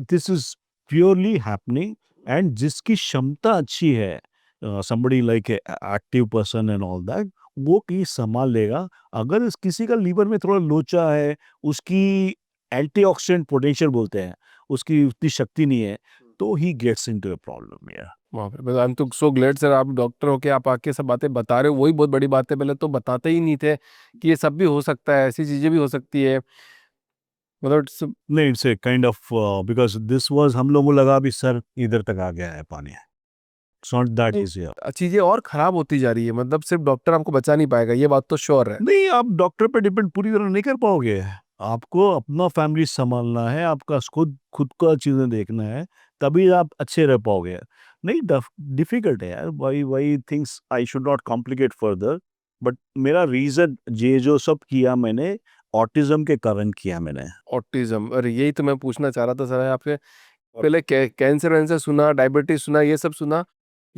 This is purely happening. And जिसकी क्षमता अच्छी है, somebody like a active person and all that, वो की संभाल लेगा। अगर किसी का लीवर में थोड़ा लोचा है, उसकी एंटीऑक्सीडेंट पोटेंशियल बोलते हैं, उसकी उतनी शक्ति नहीं है, तो ही गेट्स इनटू अ प्रॉब्लम यार। वहाँ पे। आई एम तो सो ग्लेड सर, आप डॉक्टर हो के आप आके सब बातें बता रहे हो, वही बहुत बड़ी बात है। पहले तो बताते ही नहीं थे कि ये सब भी हो सकता है, ऐसी चीजें भी हो सकती है। मतलब नहीं, it's a kind of, because this was, हम लोगों को लगा अभी सर इधर तक आ गया है पानी, इट्स नॉट दैट इजी। चीजें और खराब होती जा रही है, मतलब सिर्फ डॉक्टर आपको बचा नहीं पाएगा, ये बात तो श्योर है। नहीं, आप डॉक्टर पे डिपेंड पूरी तरह नहीं कर पाओगे। आपको अपना फैमिली संभालना है, आपका खुद खुद का चीजें देखना है, तभी आप अच्छे रह पाओगे। नहीं, डिफिकल्ट है यार, why why things, I should not complicate further, but मेरा रीजन, ये जो सब किया मैंने, ऑटिज्म के कारण किया मैंने। ऑटिज्म, अरे यही तो मैं पूछना चाह रहा था सर आपसे। पहले कैंसर वैंसर सुना, डायबिटीज सुना, ये सब सुना,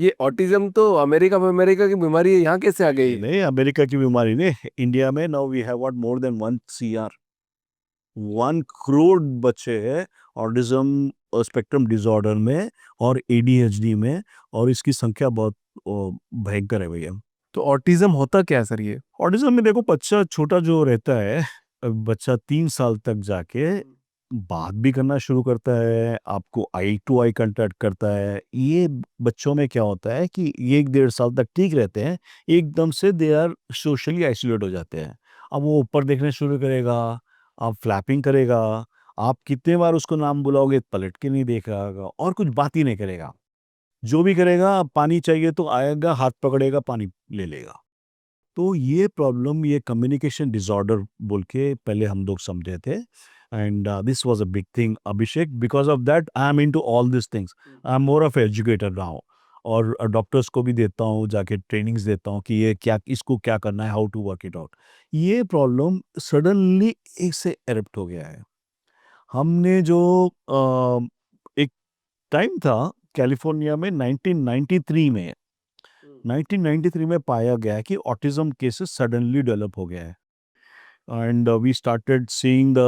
ये ऑटिज्म तो अमेरिका की बीमारी है, यहाँ कैसे आ गई? नहीं, अमेरिका की बीमारी नहीं, इंडिया में now we have what more than 1 CR, 1 crore बच्चे हैं ऑटिज्म स्पेक्ट्रम डिसऑर्डर में और ADHD में, और इसकी संख्या बहुत भयंकर है भैया। तो ऑटिज्म होता क्या है सर ये? ऑटिज्म में देखो, बच्चा छोटा जो रहता है, बच्चा 3 साल तक जाके बात भी करना शुरू करता है, आपको आई टू आई कांटेक्ट करता है। ये बच्चों में क्या होता है कि 1 1.5 साल तक ठीक रहते हैं, एकदम से दे आर सोशली आइसोलेट हो जाते हैं। अब वो ऊपर देखने शुरू करेगा, आप फ्लैपिंग करेगा, आप कितने बार उसको नाम बुलाओगे पलट के नहीं देखेगा और कुछ बात ही नहीं करेगा। जो भी करेगा, पानी चाहिए तो आएगा, हाथ पकड़ेगा, पानी ले लेगा। तो ये प्रॉब्लम, ये कम्युनिकेशन डिसऑर्डर बोल के पहले हम लोग समझे थे, and this was a big thing Abhishek. Because of that I am into all this things, I am more of educator now, और डॉक्टर्स को भी देता हूँ, जाके ट्रेनिंग्स देता हूँ कि ये क्या, इसको क्या करना है, how to work it out. ये प्रॉब्लम सडनली एक से एरप्ट हो गया है। हमने जो एक टाइम था कैलिफोर्निया में 1993 में, 1993 में पाया गया है कि ऑटिज्म केसेस सडनली डेवलप हो गया है, and we started seeing the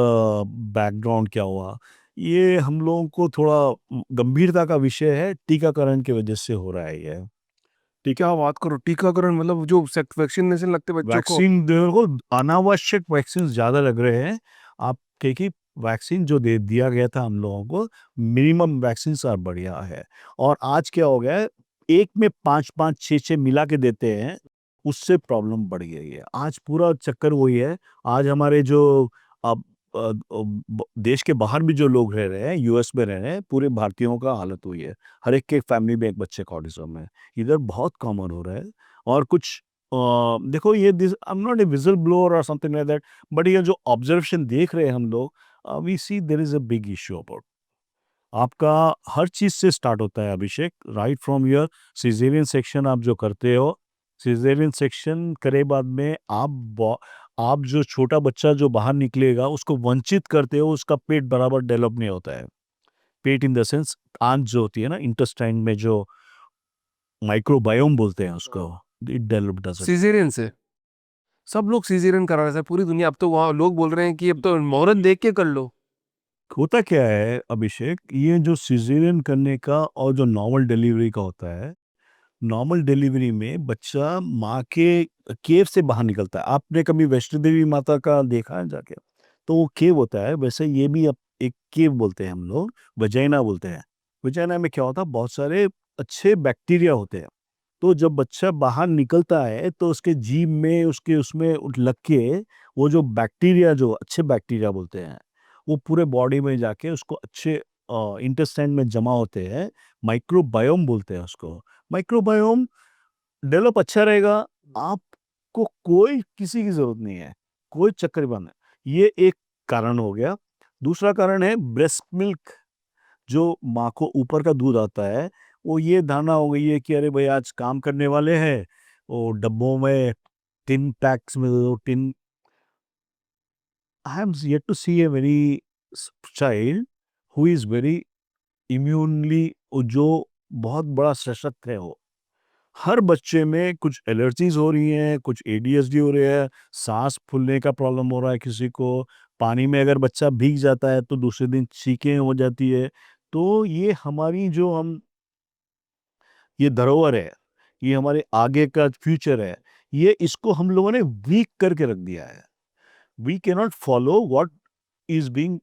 background क्या हुआ। ये हम लोगों को थोड़ा गंभीरता का विषय है, टीकाकरण की वजह से हो रहा है ये। क्या बात करो, टीकाकरण मतलब जो वैक्सीनेशन लगते बच्चों को? वैक्सीन देखो, अनावश्यक वैक्सीन ज़्यादा लग रहे हैं। आप देखिए, वैक्सीन जो दे दिया गया था हम लोगों को, मिनिमम वैक्सीन आर बढ़िया है। और आज क्या हो गया है, एक में 5-5, 6-6 मिला के देते हैं, उससे प्रॉब्लम बढ़ गई है। आज पूरा चक्कर वही है। आज हमारे जो अब देश के बाहर भी जो लोग रह रहे हैं, US में रह रहे हैं, पूरे भारतीयों का हालत हुई है। हर एक के फैमिली में एक बच्चे का ऑटिज्म है। इधर बहुत कॉमन हो रहा है। और कुछ देखो, ये this I am not a whistleblower और समथिंग लाइक दैट, बट ये जो ऑब्जर्वेशन देख रहे हैं हम लोग, we see there is a big issue about. आपका हर चीज़ से स्टार्ट होता है Abhishek, right from your caesarean section आप जो करते हो, सिज़ेरियन सेक्शन करे बाद में आप जो छोटा बच्चा जो बाहर निकलेगा, उसको वंचित करते हो, उसका पेट बराबर डेवलप नहीं होता है। पेट इन द सेंस आंत जो होती है ना, इंटेस्टाइन में जो माइक्रोबायोम बोलते हैं उसको, इट डेवलप डज़न्ट। सीजेरियन से? सब लोग सीजेरियन करा रहे हैं पूरी दुनिया। अब तो वहाँ लोग बोल रहे हैं कि अब तो मुहूर्त देख के कर लो। होता क्या है अभिषेक, ये जो सिजेरियन करने का और जो नॉर्मल डिलीवरी का होता है, नॉर्मल डिलीवरी में बच्चा माँ के केव से बाहर निकलता है। आपने कभी वैष्णो देवी माता का देखा है जाके? तो वो केव होता है, वैसे ये भी एक केव बोलते हैं हम लोग, वजाइना बोलते हैं। वजाइना में क्या होता है, बहुत सारे अच्छे बैक्टीरिया होते हैं। तो जब बच्चा बाहर निकलता है तो उसके जीभ में, उसके उसमें लग के, वो जो बैक्टीरिया, जो अच्छे बैक्टीरिया बोलते हैं, वो पूरे बॉडी में जाके उसको अच्छे इंटेस्टाइन में जमा होते हैं। माइक्रोबायोम बोलते हैं उसको। माइक्रोबायोम डेवलप अच्छा रहेगा, आपको कोई किसी की ज़रूरत नहीं है, कोई चक्कर बंद है। ये एक कारण हो गया। दूसरा कारण है ब्रेस्ट मिल्क, जो माँ को ऊपर का दूध आता है, वो ये धारणा हो गई है कि अरे भाई आज काम करने वाले हैं, वो डब्बों में टिन पैक्स में दो tin. I am yet to see a very child who is very immunely, जो बहुत बड़ा सशक्त है वो। हर बच्चे में कुछ एलर्जीज़ हो रही हैं, कुछ ADHD हो रहा है, साँस फूलने का प्रॉब्लम हो रहा है किसी को, पानी में अगर बच्चा भीग जाता है तो दूसरे दिन छींकें हो जाती है। तो ये हमारी जो हम ये धरोहर है, ये हमारे आगे का फ्यूचर है, ये इसको हम लोगों ने वीक करके रख दिया है। We can not follow what is being,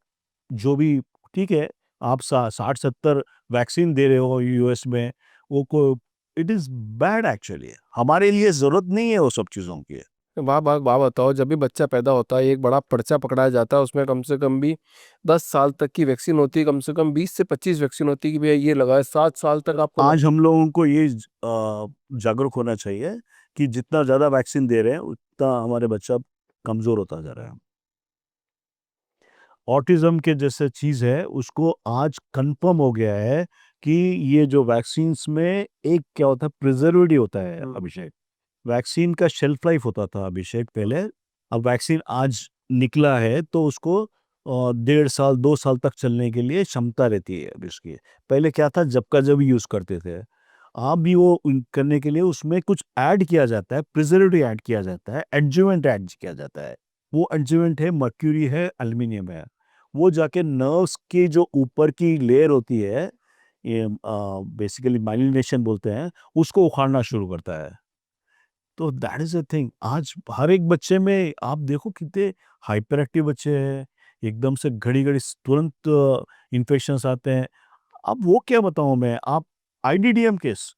जो भी ठीक है, आप सा 60-70 वैक्सीन दे रहे हो US में, वो को इट इज़ बैड एक्चुअली। हमारे लिए ज़रूरत नहीं है वो सब चीज़ों की। वाह वाह वाह, बताओ, जब भी बच्चा पैदा होता है एक बड़ा पर्चा पकड़ाया जाता है, उसमें कम से कम भी 10 साल तक की वैक्सीन होती है, कम से कम 20 से 25 वैक्सीन होती है कि भैया ये लगाए, 7 साल तक आपको आज हम लोगों को ये जागरूक होना चाहिए कि जितना ज़्यादा वैक्सीन दे रहे हैं, उतना हमारे बच्चा कमज़ोर होता जा रहा है। ऑटिज़्म के जैसे चीज़ है, उसको आज कन्फर्म हो गया है कि ये जो वैक्सीन्स में एक क्या होता है, प्रिजर्वेटिव होता है अभिषेक। वैक्सीन का शेल्फ लाइफ होता था अभिषेक पहले, अब वैक्सीन आज निकला है तो उसको 1.5 साल 2 साल तक चलने के लिए क्षमता रहती है अभी उसकी। पहले क्या था, जब का जब यूज़ करते थे। आप भी वो करने के लिए उसमें कुछ ऐड किया जाता है, प्रिजर्वेटिव ऐड किया जाता है, एडजुवेंट ऐड किया जाता है। वो एडजुवेंट है मर्क्यूरी है, एल्युमिनियम है। वो जाके नर्व्स की जो ऊपर की लेयर होती है, ये बेसिकली माइलिनेशन बोलते हैं, उसको उखाड़ना शुरू करता है। तो दैट इज अ थिंग। आज हर एक बच्चे में आप देखो कितने हाइपर एक्टिव बच्चे हैं, एकदम से घड़ी घड़ी तुरंत इन्फेक्शंस आते हैं। अब वो क्या बताऊं मैं, आप आईडीडीएम केस,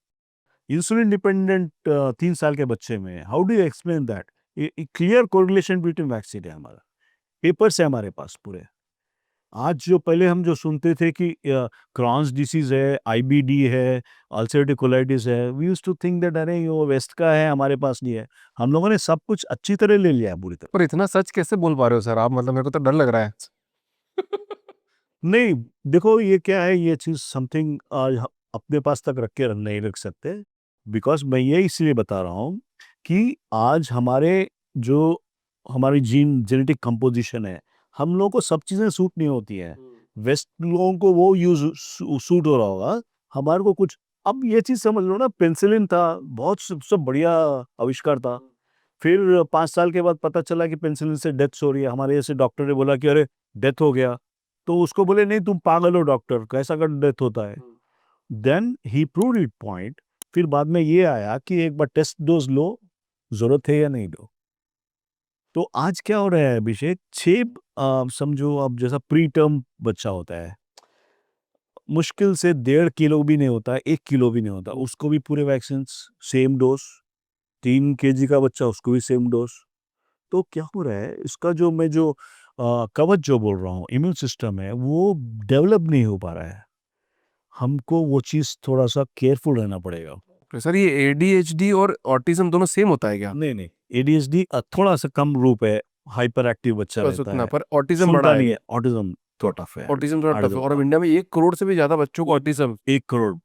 इंसुलिन डिपेंडेंट 3 साल के बच्चे में, how do you explain that? Clear correlation between vaccine है, हमारा पेपर्स है हमारे पास पूरे। आज जो पहले हम जो सुनते थे कि क्रॉन्स डिसीज है, आईबीडी है, अल्सरेटिव कोलाइटिस है, we used to think that अरे ये वो वेस्ट का है, हमारे पास नहीं है। हम लोगों ने सब कुछ अच्छी तरह ले लिया है, बुरी तरह। पर इतना सच कैसे बोल पा रहे हो सर आप, मतलब मेरे को तो डर लग रहा है। नहीं, देखो ये क्या है, ये चीज़ समथिंग आज अपने पास तक रख के नहीं रख सकते, बिकॉज मैं ये इसलिए बता रहा हूँ कि आज जो हमारी जेनेटिक कंपोजिशन है, हम लोगों को सब चीज़ें सूट नहीं होती हैं। वेस्ट लोगों को वो यूज सूट हो रहा होगा, हमारे को कुछ। अब ये चीज़ समझ लो ना, पेंसिलिन था, बहुत सबसे बढ़िया आविष्कार था। फिर 5 साल के बाद पता चला कि पेंसिलिन से डेथ हो रही है। हमारे जैसे डॉक्टर ने बोला कि अरे डेथ हो गया, तो उसको बोले नहीं तुम पागल हो डॉक्टर, कैसा कर डेथ होता है। Then he proved it point. फिर बाद में ये आया कि एक बार टेस्ट डोज लो, जरूरत है या नहीं लो। तो आज क्या हो रहा है अभिषेक, समझो अब जैसा प्री टर्म बच्चा होता है, मुश्किल से 1.5 किलो भी नहीं होता, 1 किलो भी नहीं होता, उसको भी पूरे वैक्सीन सेम डोज। 3 केजी का बच्चा, उसको भी सेम डोज। तो क्या हो रहा है, इसका जो कवच जो बोल रहा हूँ, इम्यून सिस्टम है, वो डेवलप नहीं हो पा रहा है। हमको वो चीज़ थोड़ा-सा केयरफुल रहना पड़ेगा। तो सर ये एडीएचडी और ऑटिज्म दोनों सेम होता है क्या? नहीं, नहीं, एडीएचडी थोड़ा-सा कम रूप है, हाइपर एक्टिव बच्चा बस रहता उतना, है, पर ऑटिज्म बड़ा सुनता है। नहीं है, ऑटिज़्म तो थोड़ा टफ है। ऑटिज्म थोड़ा टफ है, ऑटिज़्म और अब इंडिया में 1 करोड़ से भी ज्यादा बच्चों को ऑटिज्म। 1 करोड़।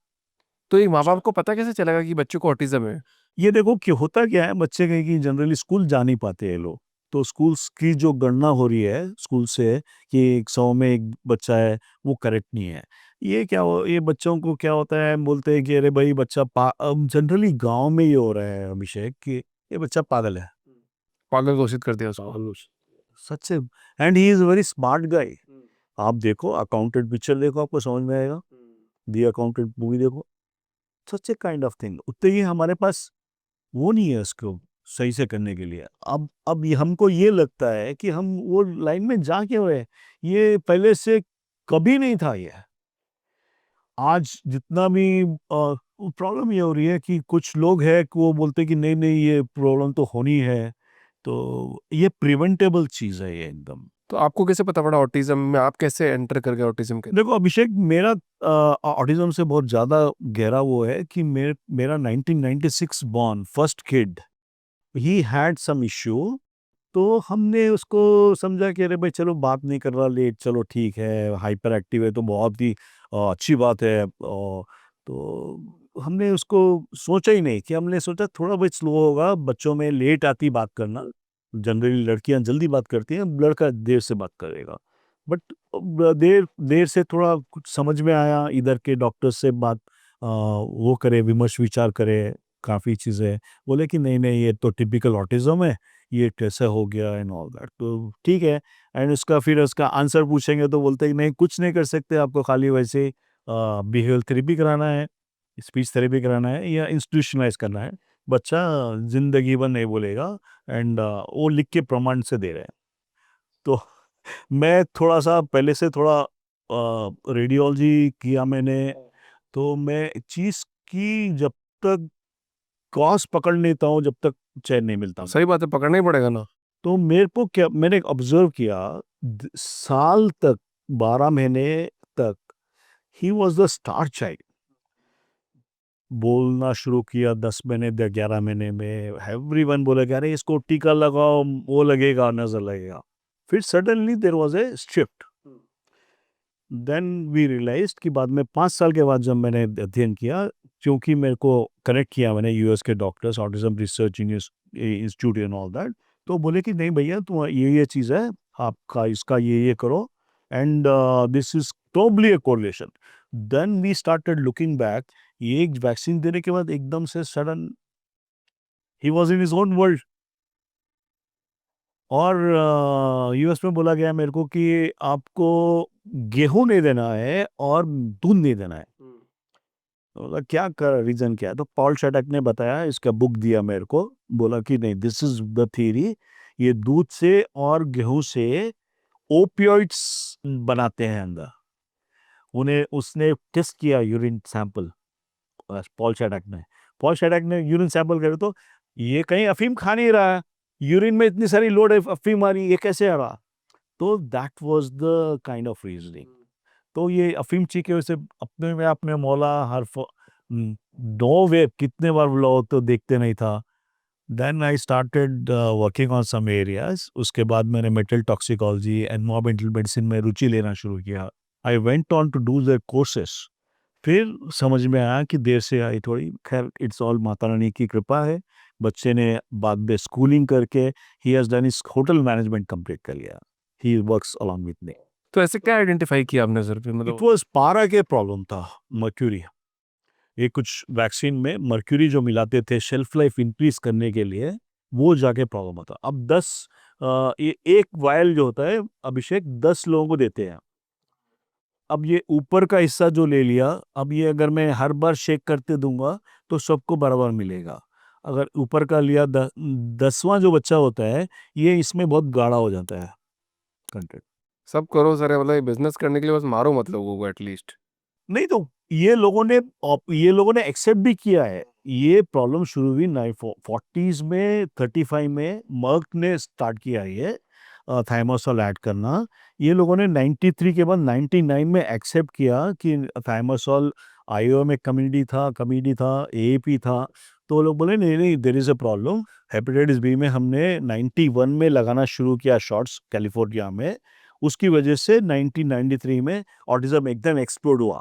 तो एक माँ बाप को पता कैसे चलेगा कि बच्चों को ऑटिज्म है? ये देखो कि होता क्या है, बच्चे कहीं कि जनरली स्कूल जा नहीं पाते हैं लोग। तो स्कूल्स की जो गणना हो रही है स्कूल से कि 100 में 1 बच्चा है, वो करेक्ट नहीं है। ये बच्चों को क्या होता है, बोलते हैं कि अरे भाई बच्चा अब जनरली गाँव में ये हो रहा है अभिषेक कि ये बच्चा पागल है। पागल घोषित कर दिया उसको। पागल सच से। And he is a very smart guy. आप देखो अकाउंटेंट पिक्चर देखो, आपको समझ में आएगा। दी अकाउंटेंट मूवी देखो, सच ए काइंड ऑफ थिंग। उतने ही हमारे पास वो नहीं है उसको सही से करने के लिए। अब ये हमको ये लगता है कि हम वो लाइन में जा क्यों रहे हैं? ये पहले से कभी नहीं था ये। आज जितना भी प्रॉब्लम ये हो रही है कि कुछ लोग हैं कि वो बोलते हैं कि नहीं, नहीं ये प्रॉब्लम तो होनी है। तो ये प्रिवेंटेबल चीज़ है ये एकदम। तो आपको कैसे पता पड़ा ऑटिज्म में, आप कैसे एंटर कर गए ऑटिज्म के? देखो अभिषेक, मेरा ऑटिज़्म से बहुत ज़्यादा गहरा वो है कि मेरा 1996 born first kid, he had some issue. तो हमने उसको समझा कि अरे भाई चलो बात नहीं कर रहा लेट, चलो ठीक है, हाइपर एक्टिव है तो बहुत ही अच्छी बात है। तो हमने उसको सोचा ही नहीं, कि हमने सोचा थोड़ा बहुत स्लो होगा, बच्चों में लेट आती बात करना। जनरली लड़कियां जल्दी बात करती हैं, लड़का देर से बात करेगा। बट देर देर से थोड़ा कुछ समझ में आया, इधर के डॉक्टर से बात वो करे, विमर्श विचार करे, काफ़ी चीज़ें बोले कि नहीं नहीं ये तो टिपिकल ऑटिज्म है, ये कैसे हो गया एंड ऑल दैट। तो ठीक है। एंड फिर उसका आंसर पूछेंगे तो बोलते हैं कि नहीं कुछ नहीं कर सकते, आपको खाली वैसे बिहेवियर थेरेपी कराना है, स्पीच थेरेपी कराना है या इंस्टीट्यूशनलाइज करना है। बच्चा जिंदगी भर नहीं बोलेगा। एंड वो लिख के प्रमाण से दे रहे हैं। तो मैं थोड़ा सा पहले से थोड़ा रेडियोलॉजी किया मैंने। तो मैं चीज़ की जब तक कॉज पकड़ लेता हूँ, जब तक चैन नहीं मिलता मुझे। सही बात है, पकड़ना ही पड़ेगा ना। तो मेरे को क्या, मैंने ऑब्जर्व किया, साल तक, 12 महीने तक he was the star child. बोलना शुरू किया 10 महीने 11 महीने में, एवरीवन बोले कि अरे इसको टीका लगाओ, वो लगेगा, नजर लगेगा। फिर suddenly there was a shift. Then we realised कि बाद में 5 साल के बाद जब मैंने अध्ययन किया, क्योंकि मेरे को कनेक्ट किया मैंने यूएस के doctors, autism research institute and all that. तो बोले कि नहीं भैया तुम ये चीज़ है, आपका इसका ये करो, and this is probably a correlation. Then we started looking back, ये एक वैक्सीन देने के बाद एकदम से सडन ही was in his own world. और यूएस में बोला गया मेरे को कि आपको गेहूं नहीं देना है और दूध नहीं देना है। तो बोला क्या कर, रीजन क्या है? तो पॉल शटक ने बताया, इसका बुक दिया मेरे को, बोला कि नहीं, दिस इज द थ्योरी, ये दूध से और गेहूं से ओपियोइड्स बनाते हैं अंदर। उन्हें उसने टेस्ट किया यूरिन सैंपल, पॉल शटक ने यूरिन सैंपल करे तो ये कहीं अफीम खा नहीं रहा है, यूरिन में इतनी सारी लोड है अफीम आ रही, ये कैसे आ रहा? तो that was the kind of reasoning. तो ये अफीम ची के वैसे अपने में आपने मौला हर नो वे कितने बार बुलाओ तो देखते नहीं था। Then I started working on some areas. उसके बाद मैंने मेटल टॉक्सिकोलॉजी एनवायरमेंटल मेडिसिन में रुचि लेना शुरू किया। I went on to do the courses. फिर समझ में आया कि देर से आई थोड़ी, खैर इट्स ऑल माता रानी की कृपा है। बच्चे ने बाद में स्कूलिंग करके he has done his hotel management complete कर लिया। He works along with me. तो ऐसे क्या आइडेंटिफाई किया आपने सर फिर इट मतलब? वाज पारा के प्रॉब्लम था, मर्क्यूरी। ये कुछ वैक्सीन में मर्क्यूरी जो मिलाते थे शेल्फ लाइफ इंक्रीज करने के लिए, वो जाके प्रॉब्लम होता। अब 10 ये एक वायल जो होता है अभिषेक 10 लोगों को देते हैं। अब ये ऊपर का हिस्सा जो ले लिया, अब ये अगर मैं हर बार शेक करते दूंगा तो सबको बराबर मिलेगा। अगर ऊपर का लिया 10वां जो बच्चा होता है, ये इसमें बहुत गाढ़ा हो जाता है कंटेंट। सब करो सर, मतलब बिजनेस करने के लिए बस मारो मत लोगों को एटलीस्ट। नहीं तो ये लोगों ने एक्सेप्ट भी किया है। ये प्रॉब्लम शुरू हुई 40s में, 35 में मर्क ने स्टार्ट किया ये थाइमोसॉल ऐड करना। ये लोगों ने 93 के बाद 99 में एक्सेप्ट किया कि थाइमोसॉल आईओ में कम्युनिटी था, एएपी था। तो वो लोग बोले नहीं नहीं, there is a problem. Hepatitis B में हमने 91 में लगाना शुरू किया शॉट्स कैलिफोर्निया में। उसकी वजह से 1993 में ऑटिज्म एकदम एक्सप्लोड हुआ।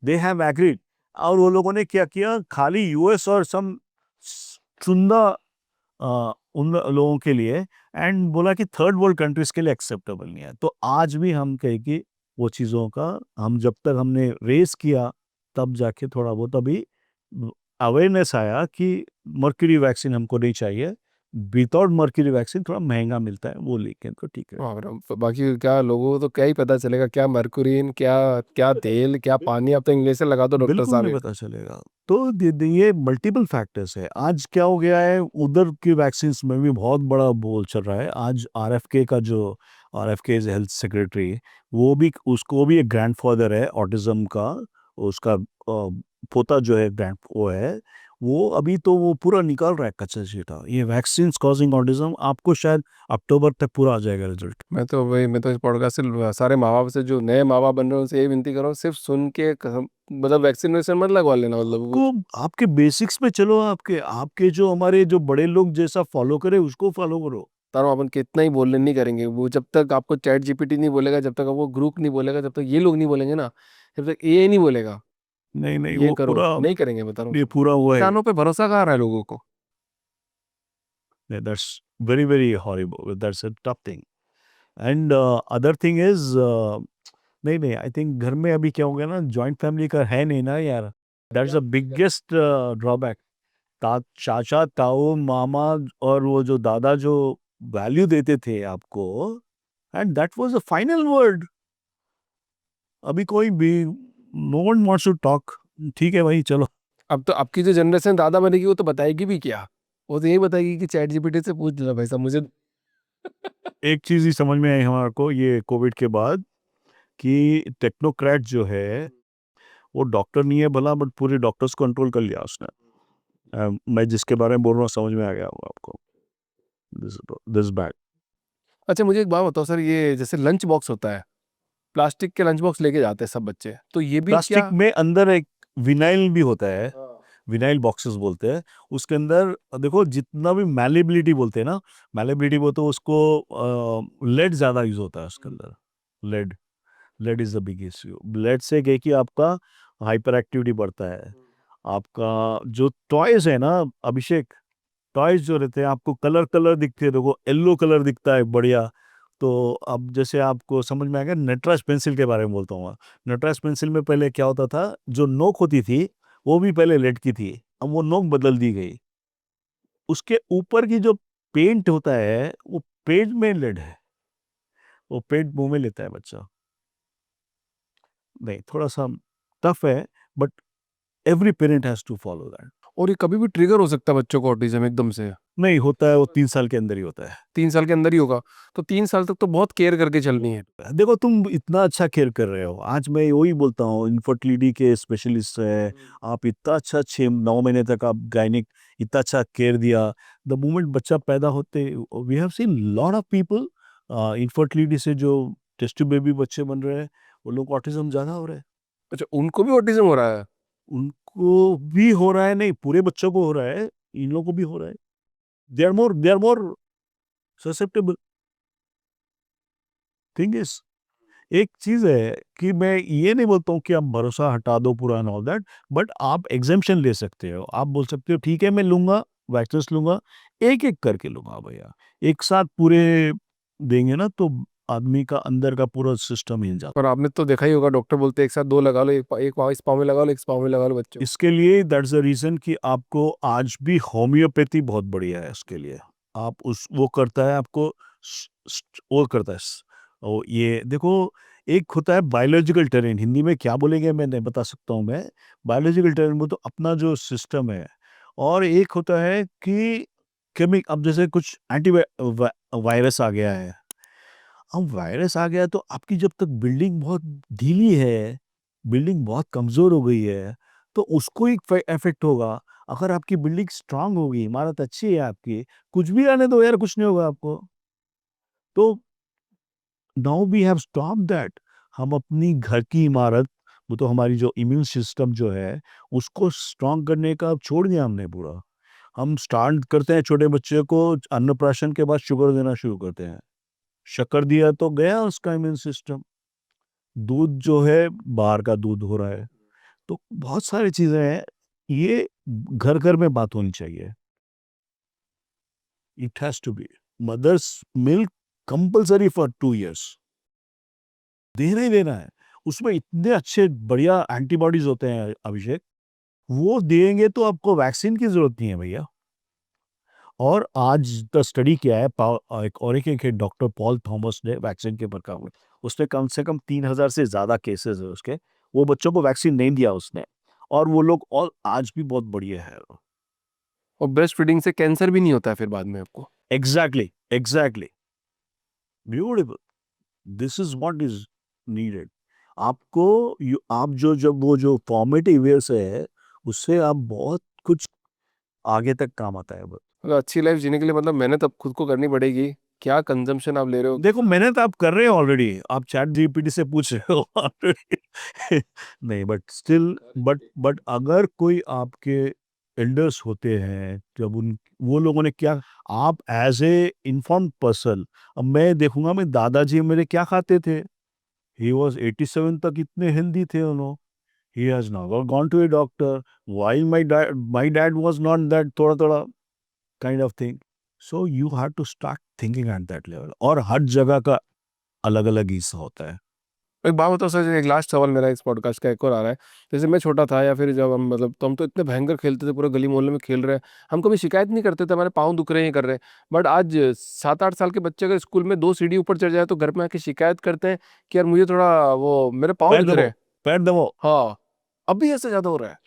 They have agreed. और वो लोगों ने क्या किया, खाली यूएस और सम चुंदा उन लोगों के लिए, एंड बोला कि थर्ड वर्ल्ड कंट्रीज के लिए एक्सेप्टेबल नहीं है। तो आज भी हम कहे कि वो चीज़ों का हम जब तक हमने रेस किया तब जाके थोड़ा बहुत अभी अवेयरनेस आया कि मर्क्यूरी वैक्सीन हमको नहीं चाहिए। विदाउट मर्क्यूरी वैक्सीन थोड़ा महंगा मिलता है, वो लेके तो ठीक है। हाँ बराबर। बाकी क्या लोगों को तो क्या ही पता चलेगा, क्या मरकुरीन, क्या क्या तेल, क्या पानी, आप तो इंग्लिश से लगा दो डॉक्टर बिल्कुल साहब नहीं ये। पता चलेगा। तो ये मल्टीपल फैक्टर्स है। आज क्या हो गया है, उधर की वैक्सीन्स में भी बहुत बड़ा बोल चल रहा है। आज आरएफके का जो आरएफके इज हेल्थ सेक्रेटरी, वो भी, उसको भी एक ग्रैंडफादर है ऑटिज्म का। उसका पोता जो है ग्रैंड वो है, वो अभी तो वो पूरा निकाल रहा है कच्चा चीटा। ये वैक्सीन कॉजिंग ऑटिज्म आपको शायद अक्टूबर तक पूरा आ जाएगा रिजल्ट। मैं तो इस पॉडकास्ट से सारे माँ बाप से, जो नए माँ बाप बन रहे हैं, उनसे ये विनती कर रहा हूँ, सिर्फ सुन के कसम, मतलब वैक्सीन वैक्सीन मत लगवा लेना, मतलब आपको आपके बेसिक्स पे चलो, आपके आपके जो हमारे जो बड़े लोग जैसा फॉलो करे उसको फॉलो करो। तारो अपन कितना ही बोलने नहीं करेंगे, वो जब तक आपको चैट जीपीटी नहीं बोलेगा, जब तक आपको ग्रुप नहीं बोलेगा, जब तक ये लोग नहीं बोलेंगे ना, जब तक ये नहीं बोलेगा नहीं नहीं, ये वो करो, पूरा, नहीं करेंगे, बता रहा हूँ। ये पूरा वो है। इंसानों पे भरोसा कहाँ रहा है लोगों को? That's very very horrible, that's a tough thing. And other thing is, नहीं नहीं, आई थिंक घर में अभी क्या हो गया ना, जॉइंट फैमिली का है नहीं ना यार। That's the biggest drawback. चाचा ताऊ मामा और वो जो दादा जो वैल्यू देते थे आपको, and that was the final word. अभी कोई भी, no one wants to talk. ठीक है भाई चलो। अब तो आपकी जो जनरेशन दादा बनेगी, वो तो बताएगी भी क्या? वो तो यही बताएगी कि चैट जीपीटी से पूछ लो भाई साहब मुझे। एक चीज ही समझ में आई हमारे को ये कोविड के बाद, कि टेक्नोक्रेट जो है वो डॉक्टर नहीं है भला, बट पूरे डॉक्टर्स को कंट्रोल कर लिया उसने। मैं जिसके बारे में बोल रहा हूँ समझ में आ गया होगा आपको। This bad. अच्छा मुझे एक बात बताओ सर, ये जैसे लंच बॉक्स होता है, प्लास्टिक के लंच बॉक्स लेके जाते हैं सब बच्चे, तो ये भी क्या? प्लास्टिक में अंदर एक विनाइल भी होता है, हाँ। विनाइल बॉक्सेस बोलते हैं। उसके अंदर देखो जितना भी मैलेबिलिटी बोलते हैं ना, मैलेबिलिटी बोलते हैं उसको, लेड ज़्यादा यूज होता है उसके अंदर। Lead, lead is the big issue. Lead से क्या है कि आपका हाइपर एक्टिविटी बढ़ता है। आपका जो टॉयज है ना अभिषेक, टॉयज जो रहते हैं आपको कलर कलर दिखते हैं, देखो येलो कलर दिखता है बढ़िया, तो अब जैसे आपको समझ में आएगा, नटराज पेंसिल के बारे में बोलता हूँ मैं। नटराज पेंसिल में पहले क्या होता था, जो नोक होती थी वो भी पहले लेड की थी, अब वो नोक बदल दी गई। उसके ऊपर की जो पेंट होता है वो पेंट में लेड है, वो पेंट मुंह में लेता है बच्चा। नहीं, थोड़ा सा टफ है, but every parent has to follow that. और ये कभी भी ट्रिगर हो सकता है बच्चों को ऑटिज्म एकदम से? नहीं होता है, वो 3 साल के अंदर ही होता है। 3 साल के अंदर ही होगा? तो 3 साल तक तो बहुत केयर करके चलनी है। देखो तुम इतना अच्छा केयर कर रहे हो, आज मैं वही बोलता हूँ, इनफर्टिलिटी के स्पेशलिस्ट है, आप इतना अच्छा 6-9 महीने तक आप गायनिक इतना अच्छा केयर दिया, द मोमेंट बच्चा पैदा होते, we have seen lot of people infertility से जो टेस्ट बेबी बच्चे बन रहे हैं, वो लोग ऑटिज्म ज़्यादा हो रहा है। अच्छा, उनको भी ऑटिज्म हो रहा है? उनको भी हो रहा है, नहीं पूरे बच्चों को हो रहा है, इन लोगों को भी हो रहा है। They are more susceptible. Thing is, एक चीज है कि मैं ये नहीं बोलता हूँ कि आप भरोसा हटा दो पूरा एंड ऑल दैट, बट आप एग्जाम्पशन ले सकते हो, आप बोल सकते हो ठीक है मैं लूंगा, वैक्सीन लूंगा, एक एक करके लूंगा भैया, एक साथ पूरे देंगे ना तो आदमी का अंदर का पूरा सिस्टम हिल जाता पर आपने तो देखा ही होगा, डॉक्टर बोलते हैं एक साथ 2 लगा लो, एक पाँव इस पाँव में लगा लो, एक इस पाँव में लगा लो बच्चों है। को। इसके लिए दैट्स द रीजन कि आपको आज भी होम्योपैथी बहुत बढ़िया है इसके लिए। आप उस वो करता है आपको वो करता है वो, ये देखो, एक होता है बायोलॉजिकल टेरेन, हिंदी में क्या बोलेंगे मैं नहीं बता सकता हूँ मैं। बायोलॉजिकल टेरेन में तो अपना जो सिस्टम है, और एक होता है कि केमिक, अब जैसे कुछ एंटी वायरस आ गया है, अब वायरस आ गया तो आपकी जब तक बिल्डिंग बहुत ढीली है, बिल्डिंग बहुत कमज़ोर हो गई है, तो उसको ही इफेक्ट होगा। अगर आपकी बिल्डिंग स्ट्रांग होगी, इमारत अच्छी है आपकी, कुछ भी आने दो यार, कुछ नहीं होगा आपको। तो now we have stop that. हम अपनी घर की इमारत, वो तो हमारी जो इम्यून सिस्टम जो है, उसको स्ट्रांग करने का अब छोड़ दिया हमने पूरा। हम स्टार्ट करते हैं छोटे बच्चे को अन्नप्राशन के बाद शुगर देना शुरू करते हैं, शक्कर दिया तो गया उसका इम्यून सिस्टम। दूध जो है बाहर का दूध हो रहा है, तो बहुत सारी चीजें हैं, ये घर घर में बात होनी चाहिए। It has to be mother's milk compulsory for 2 years, देना ही देना है। उसमें इतने अच्छे बढ़िया एंटीबॉडीज होते हैं अभिषेक, वो देंगे तो आपको वैक्सीन की जरूरत नहीं है भैया। और आज का स्टडी किया है, एक डॉक्टर पॉल थॉमस ने वैक्सीन के ऊपर काम किया। उसने कम से कम 3,000 से ज़्यादा केसेस है उसके, वो बच्चों को वैक्सीन नहीं दिया उसने, और वो लोग और आज भी बहुत बढ़िया है। और ब्रेस्ट फीडिंग से कैंसर भी नहीं होता है फिर बाद में आपको? Exactly exactly, beautiful, this is what is needed. आपको आप जो जब वो जो फॉर्मेटिव ईयर्स है, उससे आप बहुत कुछ आगे तक काम आता है। मतलब अच्छी लाइफ जीने के लिए मतलब मेहनत अब खुद को करनी पड़ेगी। क्या कंजम्पशन आप ले रहे हो? देखो मेहनत आप कर रहे हो ऑलरेडी, आप चैट जीपीटी से पूछ रहे हो ऑलरेडी नहीं, बट स्टिल, बट अगर कोई आपके एल्डर्स होते हैं, जब उन वो लोगों ने क्या, आप एज ए इन्फॉर्म्ड पर्सन, अब मैं देखूंगा मैं दादाजी मेरे क्या खाते थे, ही वॉज 87 तक इतने हेल्दी थे उन्होंने, he has now gone to a doctor, while my dad was not that थोड़ा थोड़ा kind of thing. So you have to start thinking at that level, और हर जगह का अलग अलग हिस्सा होता है। एक बात बताओ सर, एक लास्ट सवाल मेरा इस पॉडकास्ट का एक और आ रहा है। जैसे मैं छोटा था या फिर जब हम मतलब तो हम तो इतने भयंकर खेलते थे, पूरे गली मोहल्ले में खेल रहे हैं, हम कभी शिकायत नहीं करते थे हमारे पाँव दुख रहे हैं ये कर रहे हैं। बट आज 7-8 साल के बच्चे अगर स्कूल में 2 सीढ़ी ऊपर चढ़ जाए तो घर में आके शिकायत करते हैं कि यार मुझे थोड़ा वो मेरे पाँव पैर दुख रहे दबो, हैं। पैर दबो। हाँ, अब भी ऐसे ज्यादा हो रहा है?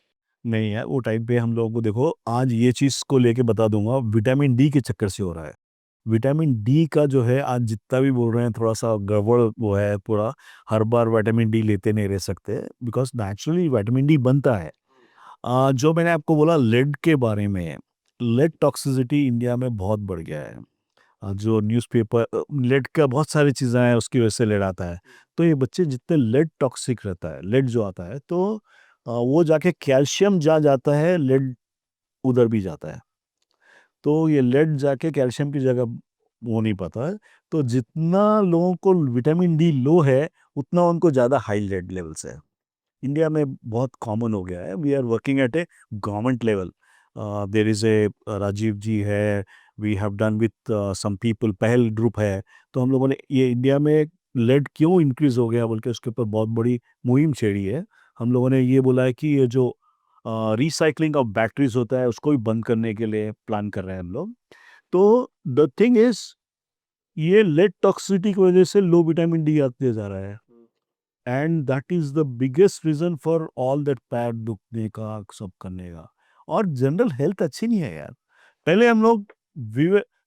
नहीं है, वो टाइम पे हम लोगों को देखो, आज ये चीज को लेके बता दूंगा, विटामिन डी के चक्कर से हो रहा है। विटामिन डी का जो है आज जितना भी बोल रहे हैं थोड़ा सा गड़बड़ वो है पूरा, हर बार विटामिन डी लेते नहीं रह सकते, बिकॉज नेचुरली विटामिन डी बनता है। जो मैंने आपको बोला लेड के बारे में, लेड टॉक्सिसिटी इंडिया में बहुत बढ़ गया है। जो न्यूज़पेपर, लेड का बहुत सारी चीज़ें हैं उसकी वजह से लेड आता है। तो ये बच्चे जितने लेड टॉक्सिक रहता है, लेड जो आता है, तो वो जाके कैल्शियम जा जाता है, लेड उधर भी जाता है, तो ये लेड जाके कैल्शियम की जगह वो नहीं पाता है। तो जितना लोगों को विटामिन डी लो है, उतना उनको ज़्यादा हाई लेड लेवल्स है। इंडिया में बहुत कॉमन हो गया है, we are working at a government level. There is a Rajiv ji है, we have done with some people, Pahal group है। तो हम लोगों ने ये इंडिया में लेड क्यों इंक्रीज हो गया बोल के उसके ऊपर बहुत बड़ी मुहिम छेड़ी है। हम लोगों ने ये बोला है कि ये जो रिसाइकलिंग ऑफ बैटरीज होता है उसको भी बंद करने के लिए प्लान कर रहे हैं हम लोग। तो द थिंग इज, ये लेड टॉक्सिसिटी की वजह से लो विटामिन डी आते जा रहा है, and that is the biggest reason for all that पैर दुखने का, सब करने का। और जनरल हेल्थ अच्छी नहीं है यार। पहले हम लोग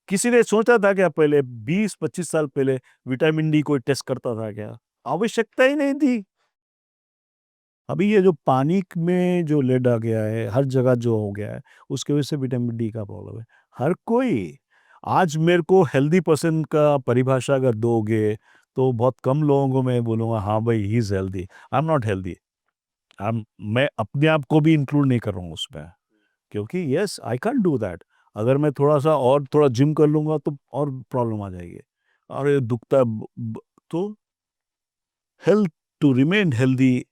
किसी ने सोचा था क्या पहले 20-25 साल पहले विटामिन डी कोई टेस्ट करता था क्या? आवश्यकता ही नहीं थी। अभी ये जो पानी में जो लेड आ गया है, हर जगह जो हो गया है, उसकी वजह से विटामिन डी का प्रॉब्लम है। हर कोई, आज मेरे को हेल्दी पर्सन का परिभाषा अगर दोगे तो बहुत कम लोगों को मैं बोलूँगा हाँ भाई he is healthy. I am not healthy. मैं अपने आप को भी इंक्लूड नहीं कर रहा हूँ उसमें, क्योंकि yes I can do that. अगर मैं थोड़ा सा और थोड़ा जिम कर लूँगा तो और प्रॉब्लम आ जाएगी। और ये दुखता है तो हेल्थ, टू रिमेन हेल्दी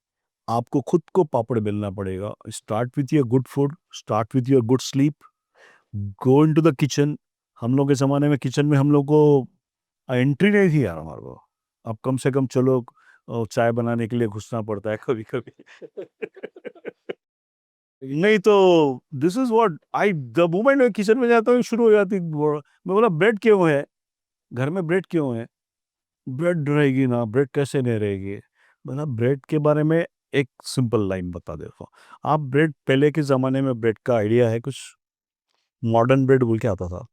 आपको खुद को पापड़ बेलना पड़ेगा। Start with your good food, start with your good sleep, go into the kitchen. हम लोग के ज़माने में किचन में हम लोग को एंट्री नहीं थी यार हमारे को। अब कम से कम चलो चाय बनाने के लिए घुसना पड़ता है कभी-कभी। नहीं तो this is what I, the moment मैं किचन में जाता हूँ शुरू हो जाती मैं बोला ब्रेड क्यों है? घर में ब्रेड क्यों है? ब्रेड रहेगी ना, ब्रेड कैसे नहीं रहेगी? बोला ब्रेड के बारे में एक सिंपल लाइन बता देता हूँ। आप ब्रेड, पहले के ज़माने में ब्रेड का आइडिया है कुछ? मॉडर्न ब्रेड बोल के आता था।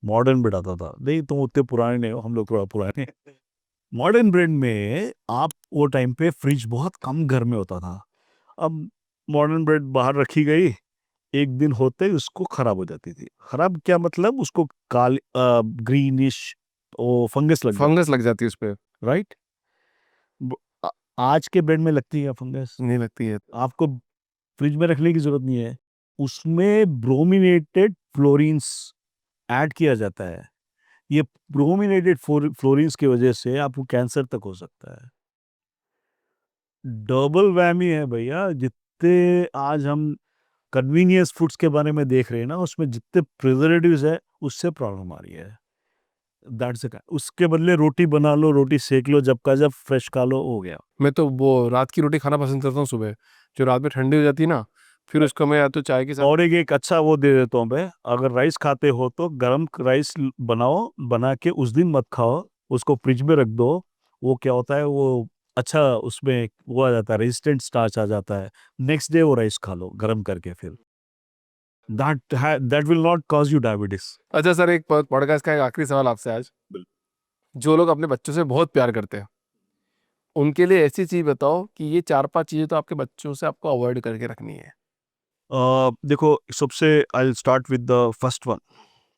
मॉडर्न ब्रेड आता था। नहीं तुम उतने पुराने नहीं हो, हम लोग थोड़ा पुराने हैं। मॉडर्न ब्रेड में आप वो टाइम पे फ्रिज बहुत कम घर में होता था। अब मॉडर्न ब्रेड बाहर रखी गई, एक दिन होते ही उसको खराब हो जाती थी। खराब क्या मतलब, उसको ग्रीनिश वो फंगस लग जाती, फंगस लग जाती है उस पे। राइट? ब- आ- आज के ब्रेड में लगती है फंगस, नहीं लगती है। आपको फ्रिज में रखने की जरूरत नहीं है। उसमें ब्रोमिनेटेड फ्लोरीन्स ऐड किया जाता है। ये ब्रोमिनेटेड फ्लोरीन्स की वजह से आपको कैंसर तक हो सकता है। डबल वैमी है भैया। जितने आज हम कन्वीनियंस फूड्स के बारे में देख रहे हैं ना, उसमें जितने प्रिजर्वेटिव्स है उससे प्रॉब्लम आ रही है। दैट्स उसके बदले रोटी बना लो, रोटी सेक लो, जब का जब फ्रेश खा लो, हो गया। मैं तो वो रात की रोटी खाना पसंद करता हूँ सुबह, जो रात में ठंडी हो जाती है ना, फिर उसको मैं या तो चाय के साथ। और एक अच्छा वो दे देता हूँ मैं, अगर राइस खाते हो तो गरम राइस बनाओ, बना के उस दिन मत खाओ, उसको फ्रिज में रख दो। वो क्या होता है, वो अच्छा उसमें वो आ जाता है, रेजिस्टेंट स्टार्च आ जाता है। नेक्स्ट डे वो राइस खा लो गरम करके, फिर that will not cause you diabetes. अच्छा सर, एक पॉडकास्ट का एक आखिरी सवाल आपसे आज। जो लोग अपने बच्चों से बहुत प्यार करते हैं, उनके लिए ऐसी चीज बताओ कि ये 4-5 चीजें तो आपके बच्चों से आपको अवॉइड करके रखनी है। देखो सबसे, I start with the first one.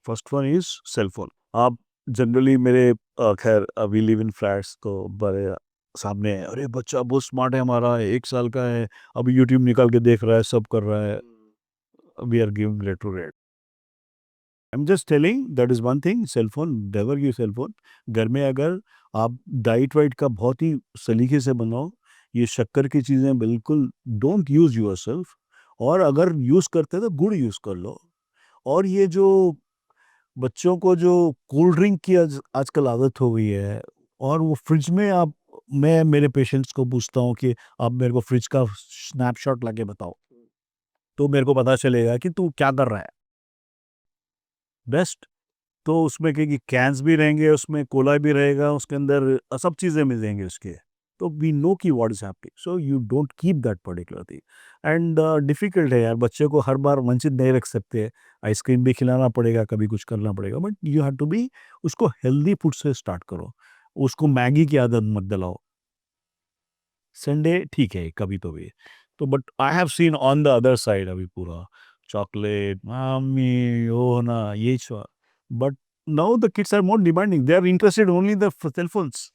First one is cell phone. आप जनरली मेरे खैर वी लिव इन फ्लैट्स, तो बड़े सामने है, अरे बच्चा बहुत स्मार्ट है हमारा, 1 साल का है, अभी यूट्यूब निकाल के देख रहा है, सब कर रहा है। We are giving rate to rate. I am just telling that is one thing, cell phone never give cell phone. घर में अगर आप डाइट वाइट का बहुत ही सलीके से बनाओ, ये शक्कर की चीज़ें बिल्कुल डोंट यूज़ यूर सेल्फ। और अगर यूज़ करते तो गुड़ यूज़ कर लो। और ये जो बच्चों को जो कोल्ड ड्रिंक की आजकल आदत हो गई है, और वो फ्रिज में आप, मैं मेरे पेशेंट्स को पूछता हूँ कि आप मेरे को फ्रिज का स्नैपशॉट लाके बताओ, तो मेरे को पता चलेगा कि तू क्या कर रहा है। बेस्ट। तो उसमें कि कैंस भी रहेंगे, उसमें कोला भी रहेगा, उसके अंदर सब चीज़ें मिलेंगी उसके। तो वी नो कि what is happening, so you don't keep that particular thing. And difficult है यार, बच्चे को हर बार वंचित नहीं रख सकते। आइसक्रीम भी खिलाना पड़ेगा, कभी कुछ करना पड़ेगा, but you have to be, उसको हेल्दी फूड से स्टार्ट करो। उसको मैगी की आदत मत दिलाओ। संडे ठीक है कभी तो भी, तो but I have seen on the other side अभी पूरा चॉकलेट मामी वो ना ये, but now the kids are more demanding, they are interested only the cell phones.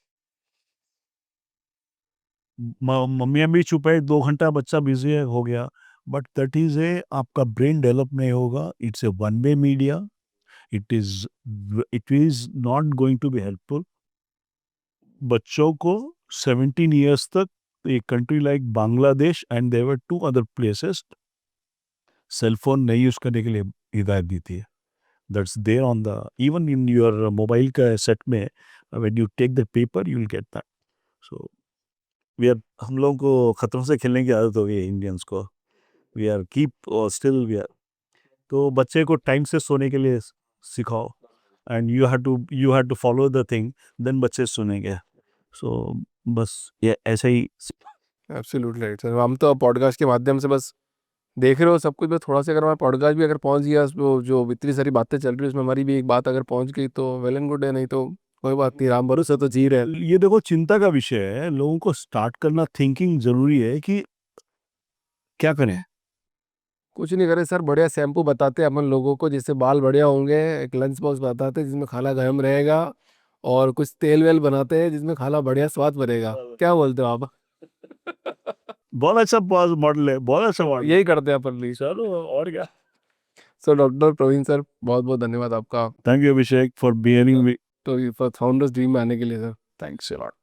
मम्मियाँ भी चुप है, 2 घंटा बच्चा बिजी है, हो गया। बट दैट इज ए, आपका ब्रेन डेवलप नहीं होगा, it's a one way media. It is it is not going to be helpful बच्चों को। 17 years तक एक country like Bangladesh and there two other places cell phone नहीं यूज करने के लिए हिदायत दी थी। that's there on the even in your mobile का set में when you take the paper you will get that. So we are हम लोगों को खतरों से खेलने की आदत हो गई है इंडियंस को. We are keep or still we are. तो बच्चे को टाइम से सोने के लिए सिखाओ and you have to follow the thing, then बच्चे सुनेंगे. So बस ये ऐसे ही. Absolutely right sir. हम तो पॉडकास्ट के माध्यम से बस देख रहे हो सब कुछ, बस थोड़ा सा अगर हमारा पॉडकास्ट भी अगर पहुंच गया, वो जो इतनी सारी बातें चल रही है उसमें हमारी भी एक बात अगर पहुंच गई तो वेल एंड गुड है, नहीं तो कोई बात नहीं, राम भरोसा तो जी रहे हैं. ये देखो चिंता का विषय है. लोगों को स्टार्ट करना थिंकिंग जरूरी है कि क्या करें. कुछ नहीं करे सर, बढ़िया शैम्पू बताते हैं अपन लोगों को जिससे बाल बढ़िया होंगे, एक लंच बॉक्स बताते हैं जिसमें खाना गर्म रहेगा, और कुछ तेल वेल बनाते हैं जिसमें खाना बढ़िया स्वाद बनेगा. क्या बोलते हो आप? बहुत अच्छा मॉडल है. बहुत अच्छा मॉडल. यही करते हैं अपन. चलो और क्या. सो डॉक्टर प्रवीण सर, बहुत बहुत धन्यवाद आपका thank you Abhishek for bearing. तो फाउंडर्स ड्रीम में आने के लिए सर. Thanks a lot.